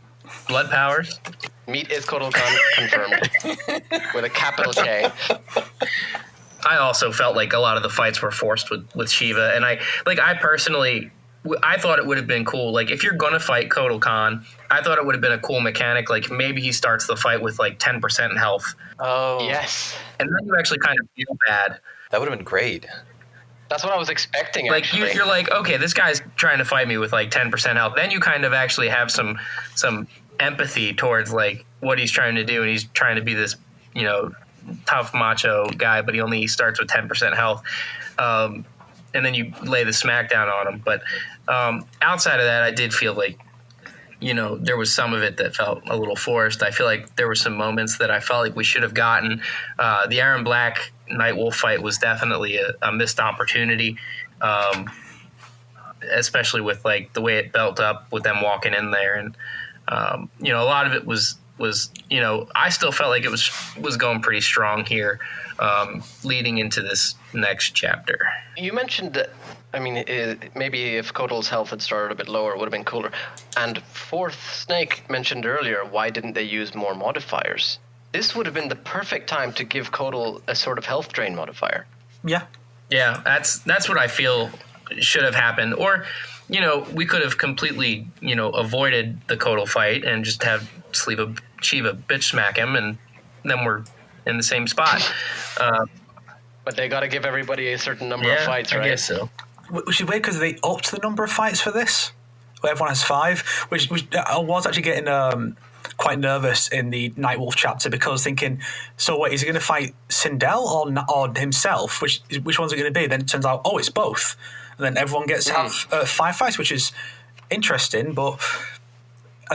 Blood powers. Meat is Kotal Khan confirmed with a capital K. I also felt like a lot of the fights were forced with Sheeva, and I personally, I thought it would have been cool. Like, if you're gonna fight Kotal Khan, I thought it would have been a cool mechanic. Like, maybe he starts the fight with like 10% health. Oh, yes. And then you actually kind of feel bad. That would have been great. That's what I was expecting. Like, actually. you're like, okay, this guy's trying to fight me with like 10% health. Then you kind of actually have some empathy towards like what he's trying to do, and he's trying to be this, tough macho guy, but he only starts with 10% health. And then you lay the smackdown on him. But outside of that, I did feel like, there was some of it that felt a little forced. I feel like there were some moments that I felt like we should have gotten. The Aaron Black Nightwolf fight was definitely a missed opportunity, especially with like the way it built up with them walking in there. And, a lot of it was I still felt like it was going pretty strong here, leading into this next chapter. You mentioned that, maybe if Kotal's health had started a bit lower, it would have been cooler. And Fourth Snake mentioned earlier, why didn't they use more modifiers? This would have been the perfect time to give Kotal a sort of health drain modifier. Yeah. Yeah, that's what I feel should have happened. Or, we could have completely, avoided the Kotal fight and just have Sheeva bitch smack him, and then we're in the same spot. But they got to give everybody a certain number of fights, right? I guess so. Which is weird because they upped the number of fights for this. Everyone has 5, which I was actually getting quite nervous in the Nightwolf chapter because thinking, so wait, is he going to fight Sindel or himself? Which one's it going to be? Then it turns out, it's both. And then everyone gets to have 5 fights, which is interesting, but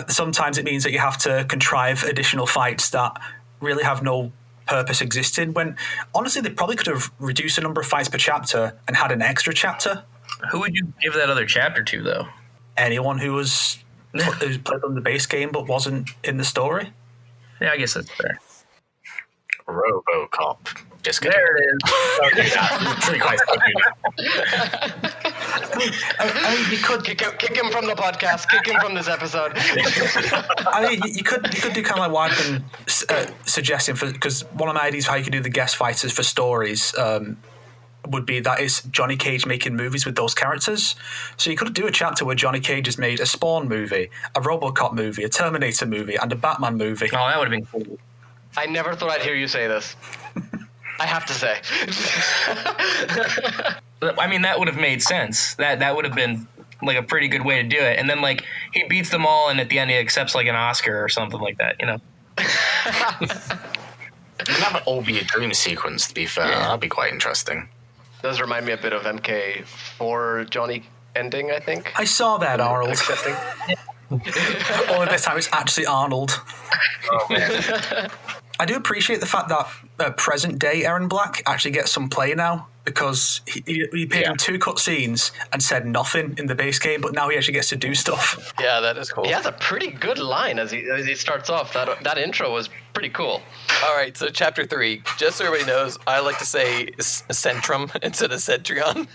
sometimes it means that you have to contrive additional fights that really have no purpose existing, when honestly they probably could have reduced the number of fights per chapter and had an extra chapter. Who would you give that other chapter to, though? Anyone who's played on the base game but wasn't in the story. Yeah, I guess that's fair. RoboCop. Just kidding. There it is. You could kick him from the podcast. Kick him from this episode. You could do kind of like what I've been suggesting, because one of my ideas for how you could do the guest fighters for stories would be that it's Johnny Cage making movies with those characters. So you could do a chapter where Johnny Cage has made a Spawn movie, a RoboCop movie, a Terminator movie, and a Batman movie. Oh, that would have been cool. I never thought I'd hear you say this. I have to say. That would have made sense. That would have been like a pretty good way to do it. And then like he beats them all, and at the end he accepts like an Oscar or something like that. That would all be a dream sequence, to be fair. Yeah. That'd be quite interesting. Does remind me a bit of MK4 Johnny ending, I think. I saw that, Arnold. Only this time it's actually Arnold. Oh, man. I do appreciate the fact that present day Aaron Black actually gets some play now, because he appeared in 2 cutscenes and said nothing in the base game, but now he actually gets to do stuff. Yeah, that is cool. He has a pretty good line as he starts off. That intro was pretty cool. All right, so chapter 3. Just so everybody knows, I like to say Centrum instead of Centrion.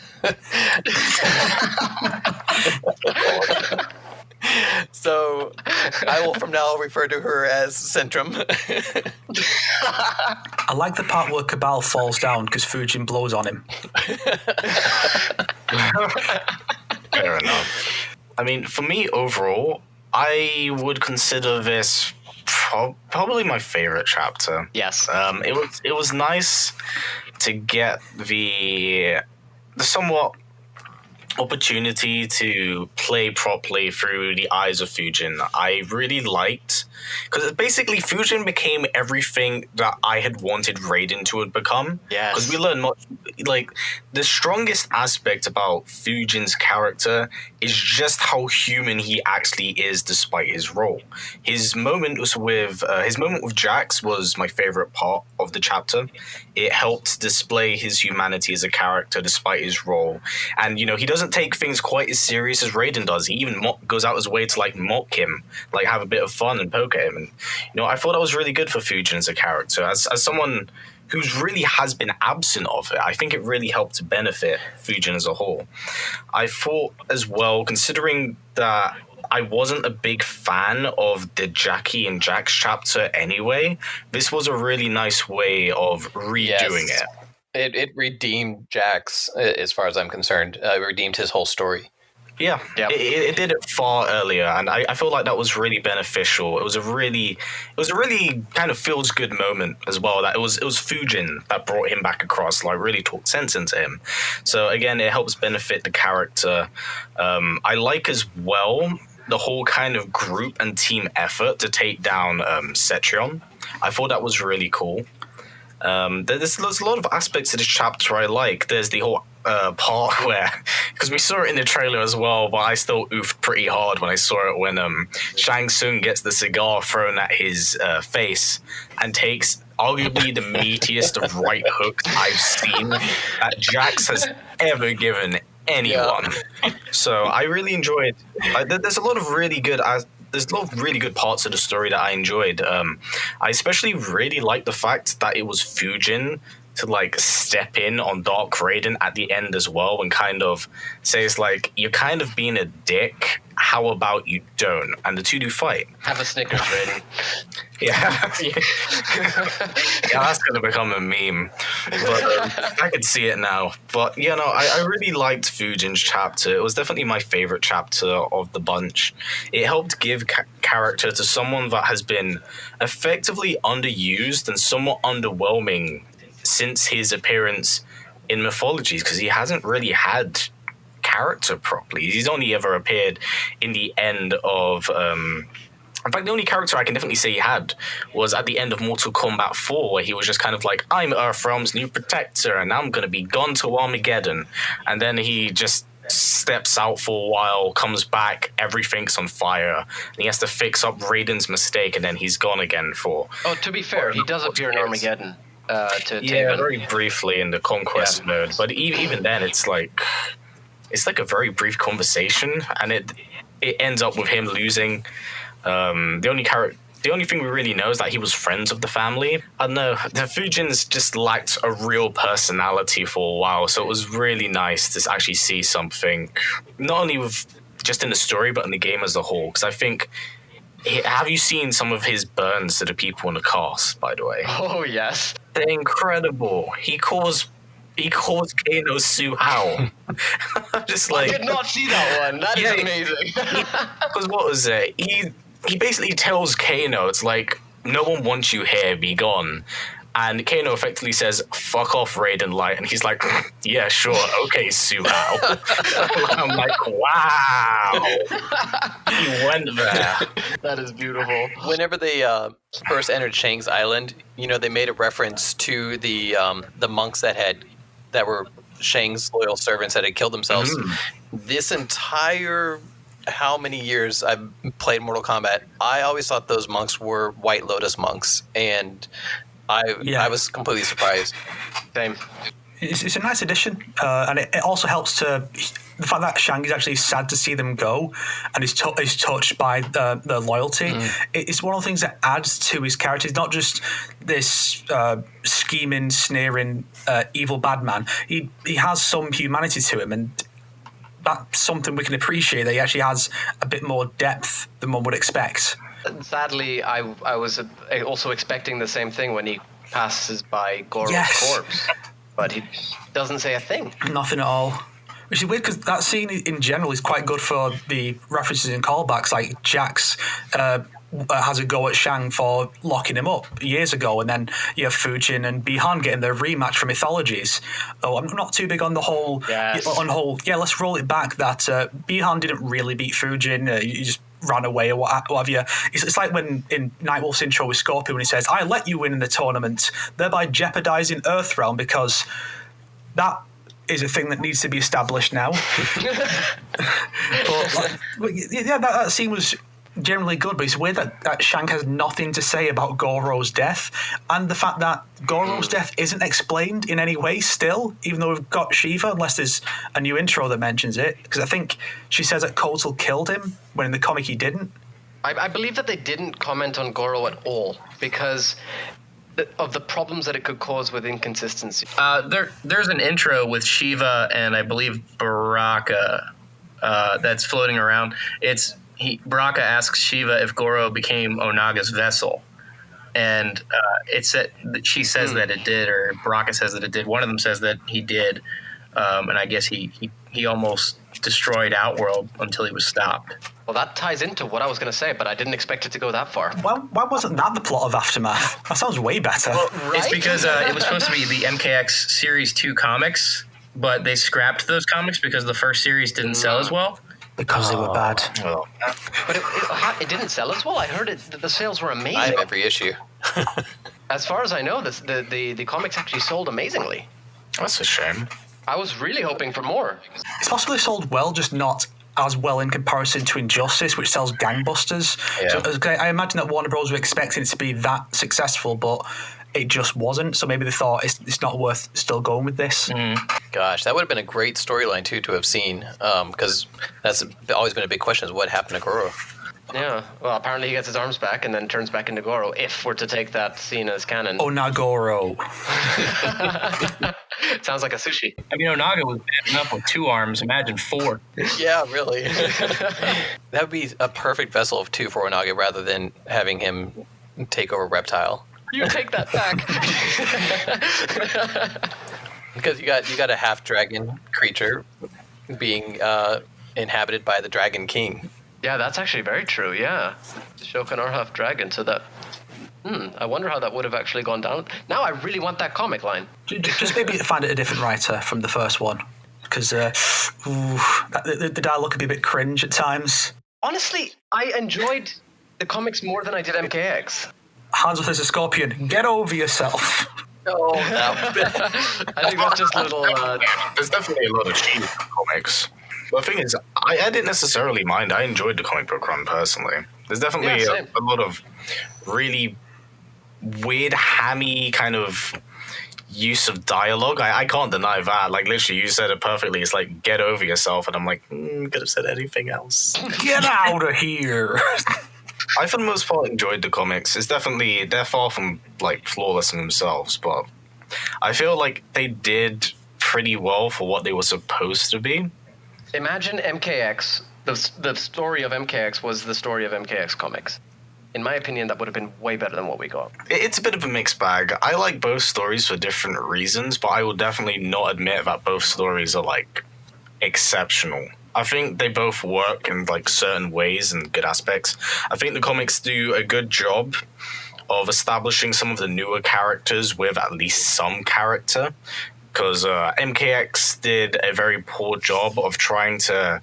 So I will from now refer to her as Centrum. I like the part where Cabal falls down because Fujin blows on him. Fair enough. For me, overall, I would consider this probably my favorite chapter. Yes. It was nice to get the somewhat opportunity to play properly through the eyes of Fujin. I really liked, because basically Fujin became everything that I had wanted Raiden to have become. Yes. Because we learned much, like, the strongest aspect about Fujin's character is just how human he actually is despite his role. His moment with Jax was my favorite part of the chapter. It helped display his humanity as a character despite his role. And, you know, he doesn't take things quite as serious as Raiden does. He even goes out his way to, like, mock him, like, have a bit of fun and poke at him. And, you know, I thought that was really good for Fujin as a character. As someone who's really has been absent of it, I think it really helped to benefit Fujin as a whole. I thought as well, considering that I wasn't a big fan of the Jackie and Jax chapter anyway, this was a really nice way of redoing it. It redeemed Jax, as far as I'm concerned. It redeemed his whole story. Yeah, Yep. It did it far earlier, and I feel like that was really beneficial. It was a really kind of feels good moment as well. That it was Fujin that brought him back across, like really talked sense into him. So again, it helps benefit the character. I like as well the whole kind of group and team effort to take down Cetrion. I thought that was really cool. There's a lot of aspects of this chapter I like. There's the whole part where, because we saw it in the trailer as well, but I still oofed pretty hard when I saw it when Shang Tsung gets the cigar thrown at his face and takes arguably the meatiest of right hooks I've seen that Jax has ever given anyone. Yeah. So I really enjoyed. There's a lot of really good. There's a lot of really good parts of the story that I enjoyed. I especially really liked the fact that it was Fujin to like step in on Dark Raiden at the end as well and kind of says like, you're kind of being a dick, how about you don't? And the two do fight. Have a Snickers, Raiden. Yeah. Yeah, that's going to become a meme. But I could see it now. But, you know, I really liked Fujin's chapter. It was definitely my favorite chapter of the bunch. It helped give character to someone that has been effectively underused and somewhat underwhelming since his appearance in Mythologies, because he hasn't really had character properly. He's only ever appeared in the end of... in fact, the only character I can definitely say he had was at the end of Mortal Kombat 4, where he was just kind of like, I'm Earthrealm's new protector, and I'm going to be gone to Armageddon. And then he just steps out for a while, comes back, everything's on fire, and he has to fix up Raiden's mistake, and then he's gone again for... Oh, to be fair, he does appear in Armageddon. To yeah, Taven. very briefly in the conquest mode, but even then it's like a very brief conversation, and it ends up with him losing. The only thing we really know is that he was friends of the family. I don't know, the Fujins just lacked a real personality for a while, so it was really nice to actually see something, not only with just in the story but in the game as a whole, because I think... Have you seen some of his burns to the people in the cast, by the way? Oh, yes. They're incredible. He calls Kano Su Hao. Just like... I did not see that one. That is amazing. Because what was it? He basically tells Kano, it's like, no one wants you here, be gone. And Kano effectively says, fuck off, Raiden Light. And he's like, yeah, sure, okay, Su Hao. I'm like, wow. He went there. That is beautiful. Whenever they first entered Shang's Island, you know, they made a reference to the monks that were Shang's loyal servants that had killed themselves. This entire... how many years I've played Mortal Kombat, I always thought those monks were White Lotus monks, and I was completely surprised. Same. It's a nice addition, and it also helps to the fact that Shang is actually sad to see them go, and is touched by their loyalty. It's one of the things that adds to his character. He's not just this scheming, sneering, evil bad man. He has some humanity to him, and that's something we can appreciate, that he actually has a bit more depth than one would expect. Sadly, I was also expecting the same thing when he passes by Goro's corpse, but he doesn't say a thing. Nothing at all. Which is weird, because that scene in general is quite good for the references and callbacks, like Jax has a go at Shang for locking him up years ago, and then you have Fujin and Bihan getting their rematch from Mythologies. Oh, I'm not too big on the whole. Yes. Let's roll it back. That Bihan didn't really beat Fujin. You just ran away or what have you. It's like when in Nightwolf's intro with Scorpion when he says, "I let you win in the tournament, thereby jeopardizing Earthrealm," because that is a thing that needs to be established now. That scene was generally good, but it's weird that Shang has nothing to say about Goro's death, and the fact that Goro's death isn't explained in any way still, even though we've got Sheeva, unless there's a new intro that mentions it, because I think she says that Kotal killed him, when in the comic he didn't. I believe that they didn't comment on Goro at all because of the problems that it could cause with inconsistency. There's an intro with Sheeva and I believe Baraka that's floating around. Baraka asks Sheeva if Goro became Onaga's vessel, and she says that it did, or Baraka says that it did. One of them says that he did, and I guess he almost destroyed Outworld until he was stopped. Well, that ties into what I was going to say, but I didn't expect it to go that far. Well, why wasn't that the plot of Aftermath? That sounds way better. Well, right? It's because it was supposed to be the MKX Series 2 comics, but they scrapped those comics because the first series didn't sell as well. Because they were bad. Well, But it didn't sell as well. I heard the sales were amazing. I have every issue. As far as I know, the comics actually sold amazingly. that's a shame. I was really hoping for more. It's possibly sold well, just not as well in comparison to Injustice, which sells gangbusters. Yeah. So I imagine that Warner Bros. Were expecting it to be that successful, but it just wasn't. So maybe they thought it's not worth still going with this. Gosh, that would have been a great storyline too to have seen, because that's always been a big question: is what happened to Goro? Yeah. Well, apparently he gets his arms back and then turns back into Goro, if we're to take that scene as canon. Oh, Nagoro. Sounds like a sushi. I mean, Onaga was bad enough with 2 arms. Imagine 4. Yeah, really. That would be a perfect vessel of 2 for Onaga, rather than having him take over Reptile. You take that back. Because you got a half dragon creature being inhabited by the Dragon King. Yeah, that's actually very true, yeah. Shokan are half dragon, so that... I wonder how that would have actually gone down. Now I really want that comic line. Just maybe find it a different writer from the first one, because the dialogue could be a bit cringe at times. Honestly, I enjoyed the comics more than I did MKX. Hands with a scorpion. Get over yourself. Oh, I think that's just a little... There's definitely a lot of cheese in comics. But the thing is, I didn't necessarily mind. I enjoyed the comic book run personally. There's definitely Yeah, a lot of really weird, hammy kind of use of dialogue. I can't deny that. Like, literally, you said it perfectly. It's like, get over yourself. And I'm like, could have said anything else. Get out of here. I, for the most part, enjoyed the comics. It's definitely, they're far from, like, flawless in themselves, but I feel like they did pretty well for what they were supposed to be. Imagine MKX, the story of MKX was the story of MKX comics. In my opinion, that would have been way better than what we got. It's a bit of a mixed bag. I like both stories for different reasons, but I will definitely not admit that both stories are, like, exceptional. I think they both work in, like, certain ways and good aspects. I think the comics do a good job of establishing some of the newer characters with at least some character, because MKX did a very poor job of trying to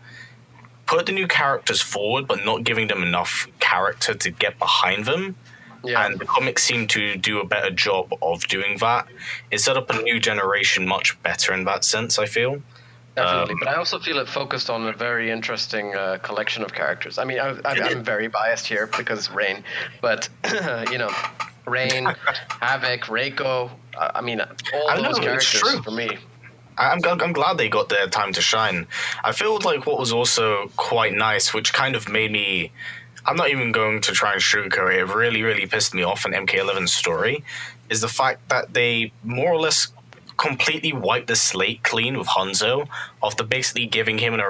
put the new characters forward, but not giving them enough character to get behind them. Yeah. And the comics seem to do a better job of doing that. It set up a new generation much better in that sense, I feel. Definitely, but I also feel it focused on a very interesting collection of characters. I mean, I'm very biased here because Rain, but, Rain, Havoc, Reiko, I mean, all those characters for me. I'm glad they got their time to shine. I feel like what was also quite nice, which kind of made me... I'm not even going to try and sugarcoat it. It really, really pissed me off in MK11's story, is the fact that they more or less completely wiped the slate clean with Hanzo after basically giving him an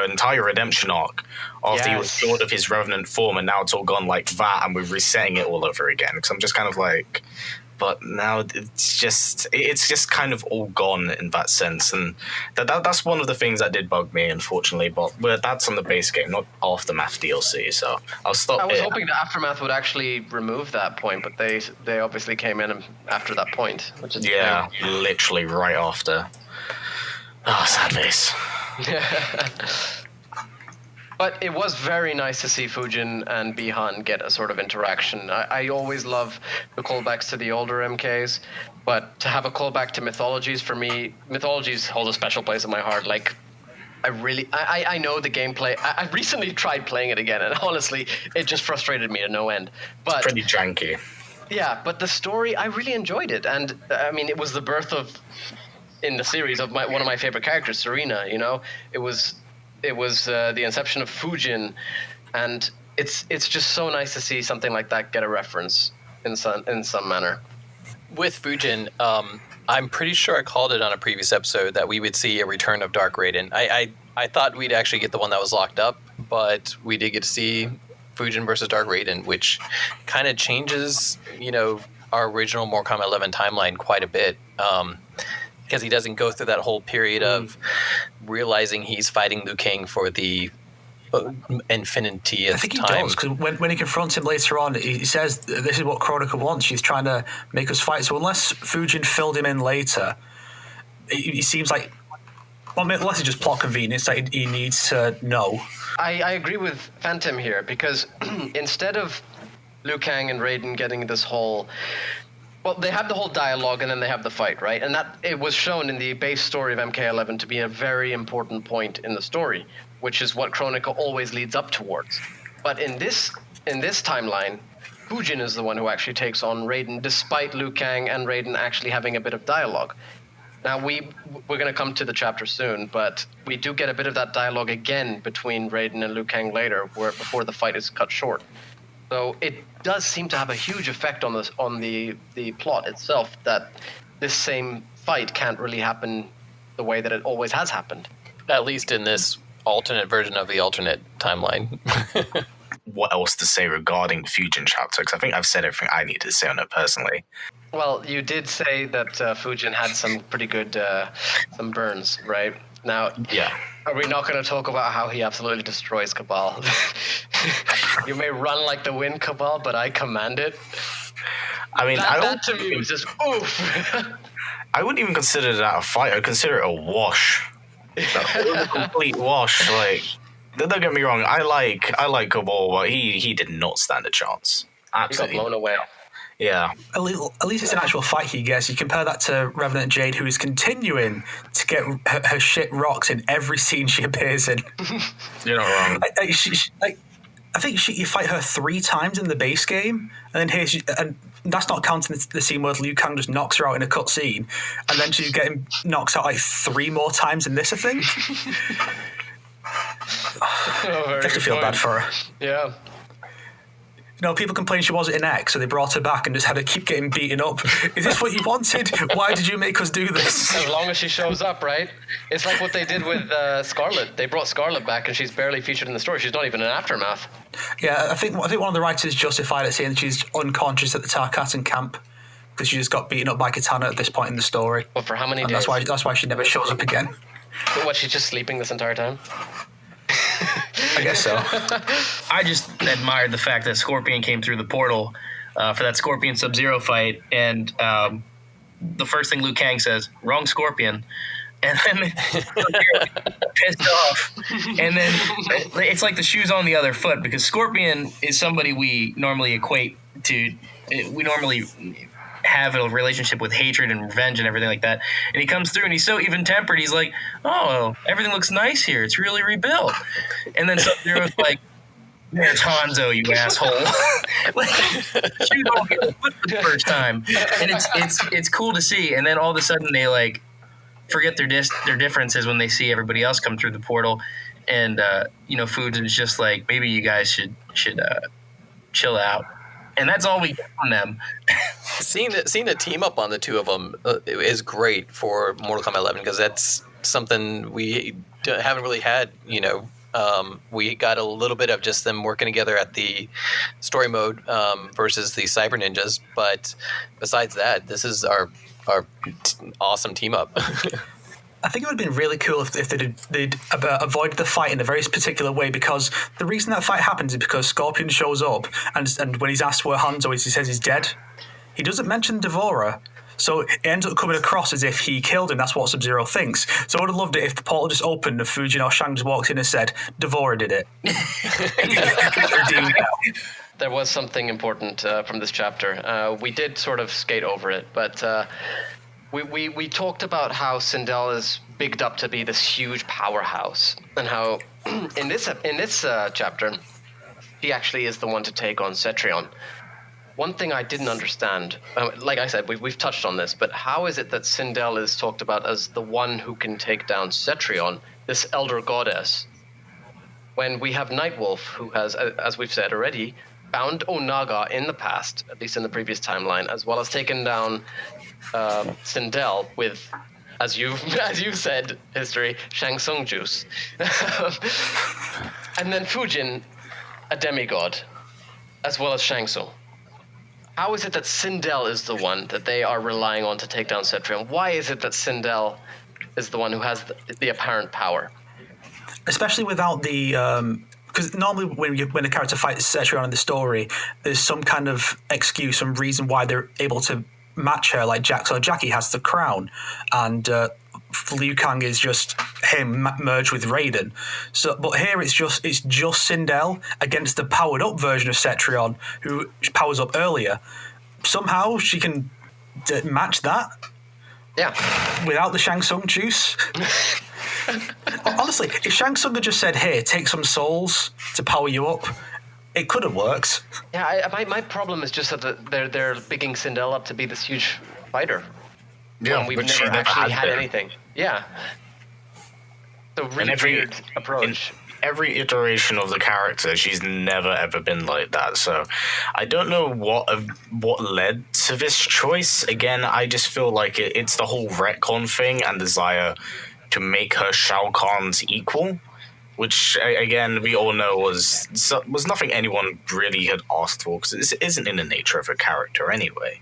entire redemption arc after he was cured of his revenant form, and now it's all gone like that and we're resetting it all over again. Because I'm just kind of like... but now it's just kind of all gone in that sense, and that's one of the things that did bug me, unfortunately. But that's on the base game, not Aftermath DLC. So I'll stop. I was hoping the Aftermath would actually remove that point, but they obviously came in after that point, which is literally right after. Oh, sad face. But it was very nice to see Fujin and Bihan get a sort of interaction. I always love the callbacks to the older MKs, but to have a callback to mythologies, for me, mythologies hold a special place in my heart. Like, I know the gameplay. I recently tried playing it again, and honestly, it just frustrated me to no end. But it's pretty janky. Yeah, but the story, I really enjoyed it. And, I mean, it was the birth of, in the series, of one of my favorite characters, Serena, you know? It was the inception of Fujin, and it's just so nice to see something like that get a reference in some manner. With Fujin, I'm pretty sure I called it on a previous episode that we would see a return of Dark Raiden. I thought we'd actually get the one that was locked up, but we did get to see Fujin versus Dark Raiden, which kind of changes, our original Mortal Kombat 11 timeline quite a bit. Because he doesn't go through that whole period of realizing he's fighting Liu Kang for the infinity of time. I think he does, because when he confronts him later on, he says, this is what Kronika wants. She's trying to make us fight. So unless Fujin filled him in later, he seems like, well, unless it's just plot convenience, that he needs to know. I agree with Phantom here, because instead of Liu Kang and Raiden getting this whole... Well, they have the whole dialogue, and then they have the fight, right? And that it was shown in the base story of MK11 to be a very important point in the story, which is what Kronika always leads up towards. But in this timeline, Fujin is the one who actually takes on Raiden, despite Liu Kang and Raiden actually having a bit of dialogue. Now, we're going to come to the chapter soon, but we do get a bit of that dialogue again between Raiden and Liu Kang later, before the fight is cut short. So it does seem to have a huge effect on the plot itself, that this same fight can't really happen the way that it always has happened. At least in this alternate version of the alternate timeline. What else to say regarding the Fujin chapter? Because I think I've said everything I need to say on it personally. Well, you did say that Fujin had some pretty good some burns, right? Now, yeah. Are we not going to talk about how he absolutely destroys Cabal? You may run like the wind, Cabal, but I command it. I mean, that to me was just oof. I wouldn't even consider that a fight. I'd consider it a wash. A complete wash. Like, don't get me wrong. I like Cabal, but he did not stand a chance. Absolutely. He got blown away. Yeah. At least it's an actual fight he gets. You compare that to Revenant Jade, who is continuing to get her shit rocked in every scene she appears in. You're not wrong. I think you fight her 3 times in the base game, and then and that's not counting the scene where Liu Kang just knocks her out in a cutscene, and then she's getting knocked out like 3 more times in this, I think. I have to feel bad for her. Yeah. People complain she wasn't in X, so they brought her back and just had her keep getting beaten up. Is this what you wanted? Why did you make us do this? As long as she shows up, right? It's like what they did with Scarlet. They brought Scarlet back, and she's barely featured in the story. She's not even an Aftermath. Yeah, I think one of the writers justified it, saying that she's unconscious at the Tarkatan camp because she just got beaten up by Katana at this point in the story. But for how many days? That's why she never shows up again. But what, she's just sleeping this entire time? I guess so. I just admired the fact that Scorpion came through the portal for that Scorpion Sub-Zero fight, and the first thing Liu Kang says, "Wrong Scorpion," and then pissed off, and then it's like the shoe's on the other foot, because Scorpion is somebody we normally equate to. We normally have a relationship with hatred and revenge and everything like that. And he comes through and he's so even-tempered. He's like, "Oh, everything looks nice here. It's really rebuilt." And then Sub-Zero's like, "There's Hanzo, you asshole." Like, shoot don't get the foot for the first time. And it's cool to see. And then all of a sudden they like forget their differences when they see everybody else come through the portal. And Fujin's just like, maybe you guys should chill out. And that's all we get from them. Seeing the team up on the two of them is great for Mortal Kombat 11, because that's something we haven't really had, We got a little bit of just them working together at the story mode versus the Cyber Ninjas, but besides that, this is our awesome team up. I think it would have been really cool if they'd avoided the fight in a very particular way, because the reason that fight happens is because Scorpion shows up, and when he's asked where Hanzo is, he says he's dead. He doesn't mention Devourer, so it ends up coming across as if he killed him. That's what Sub-Zero thinks. So I would have loved it if the portal just opened and Fujin or Shang just walked in and said, Devourer did it. There was something important from this chapter. We did sort of skate over it, but... We talked about how Sindel is bigged up to be this huge powerhouse, and how in this chapter, he actually is the one to take on Cetrion. One thing I didn't understand, like I said, we've touched on this, but how is it that Sindel is talked about as the one who can take down Cetrion, this elder goddess, when we have Nightwolf, who has, as we've said already, found Onaga in the past, at least in the previous timeline, as well as taken down Sindel with, as you said, history, Shang Tsung juice. And then Fujin, a demigod, as well as Shang Tsung. How is it that Sindel is the one that they are relying on to take down Cetrion? Why is it that Sindel is the one who has the apparent power? Especially without the... because normally when a character fights Cetrion in the story, there's some kind of excuse, some reason why they're able to match her, like Jack. So Jackie has the crown, and Liu Kang is just him merged with Raiden. So, but here it's just Sindel against the powered up version of Cetrion, who powers up earlier. Somehow she can match that. Yeah. Without the Shang Tsung juice. Honestly, if Shang Tsung had just said, "Here, take some souls to power you up," it could have worked. Yeah, my problem is just that they're bigging Sindel up to be this huge fighter. Yeah, when we've but she never never actually had had been. anything. Yeah. So really weird approach. Every iteration of the character, she's never ever been like that. So I don't know what led to this choice. Again, I just feel like it's the whole retcon thing and desire to make her Shao Kahn's equal, which again we all know was nothing anyone really had asked for, because this isn't in the nature of a character anyway.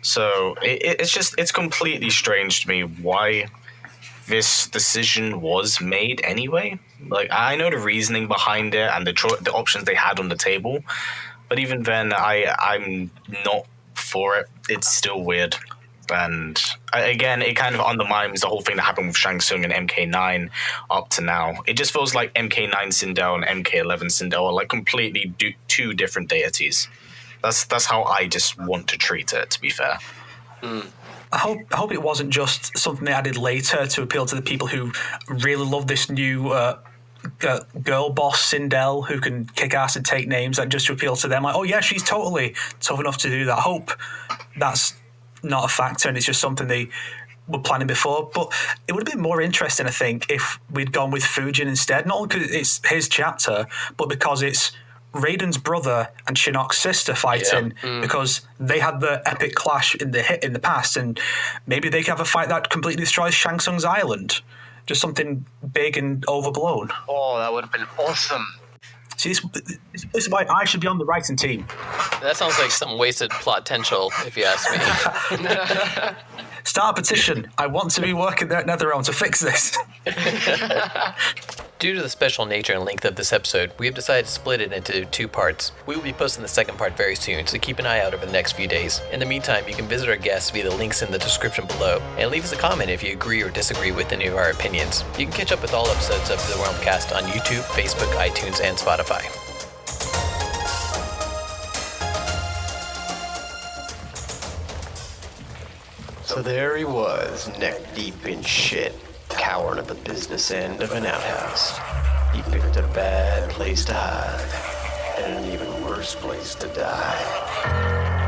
So it's completely strange to me why this decision was made anyway. Like, I know the reasoning behind it and the options they had on the table, but even then I'm not for it. It's still weird. And again, it kind of undermines the whole thing that happened with Shang Tsung and MK9 up to now. It just feels like MK9 Sindel and MK11 Sindel are like completely two different deities. That's how I just want to treat it, to be fair. I hope it wasn't just something they added later to appeal to the people who really love this new girl boss Sindel who can kick ass and take names, like just to appeal to them. Like, oh yeah, she's totally tough enough to do that. I hope that's not a factor and it's just something they were planning before. But it would have been more interesting, I think, if we'd gone with Fujin instead. Not only because it's his chapter, but because it's Raiden's brother and Shinnok's sister fighting, because they had the epic clash in the past, and maybe they could have a fight that completely destroys Shang Tsung's island. Just something big and overblown. Oh, that would have been awesome. See, this is why I should be on the writing team. That sounds like some wasted plot potential, if you ask me. Start a petition. I want to be working there at NetherRealm to fix this. Due to the special nature and length of this episode, we have decided to split it into 2 parts. We will be posting the second part very soon, so keep an eye out over the next few days. In the meantime, you can visit our guests via the links in the description below, and leave us a comment if you agree or disagree with any of our opinions. You can catch up with all episodes of the Realm Kast on YouTube, Facebook, iTunes, and Spotify. So there he was, neck deep in shit, cowering at the business end of an outhouse. He picked a bad place to hide, and an even worse place to die.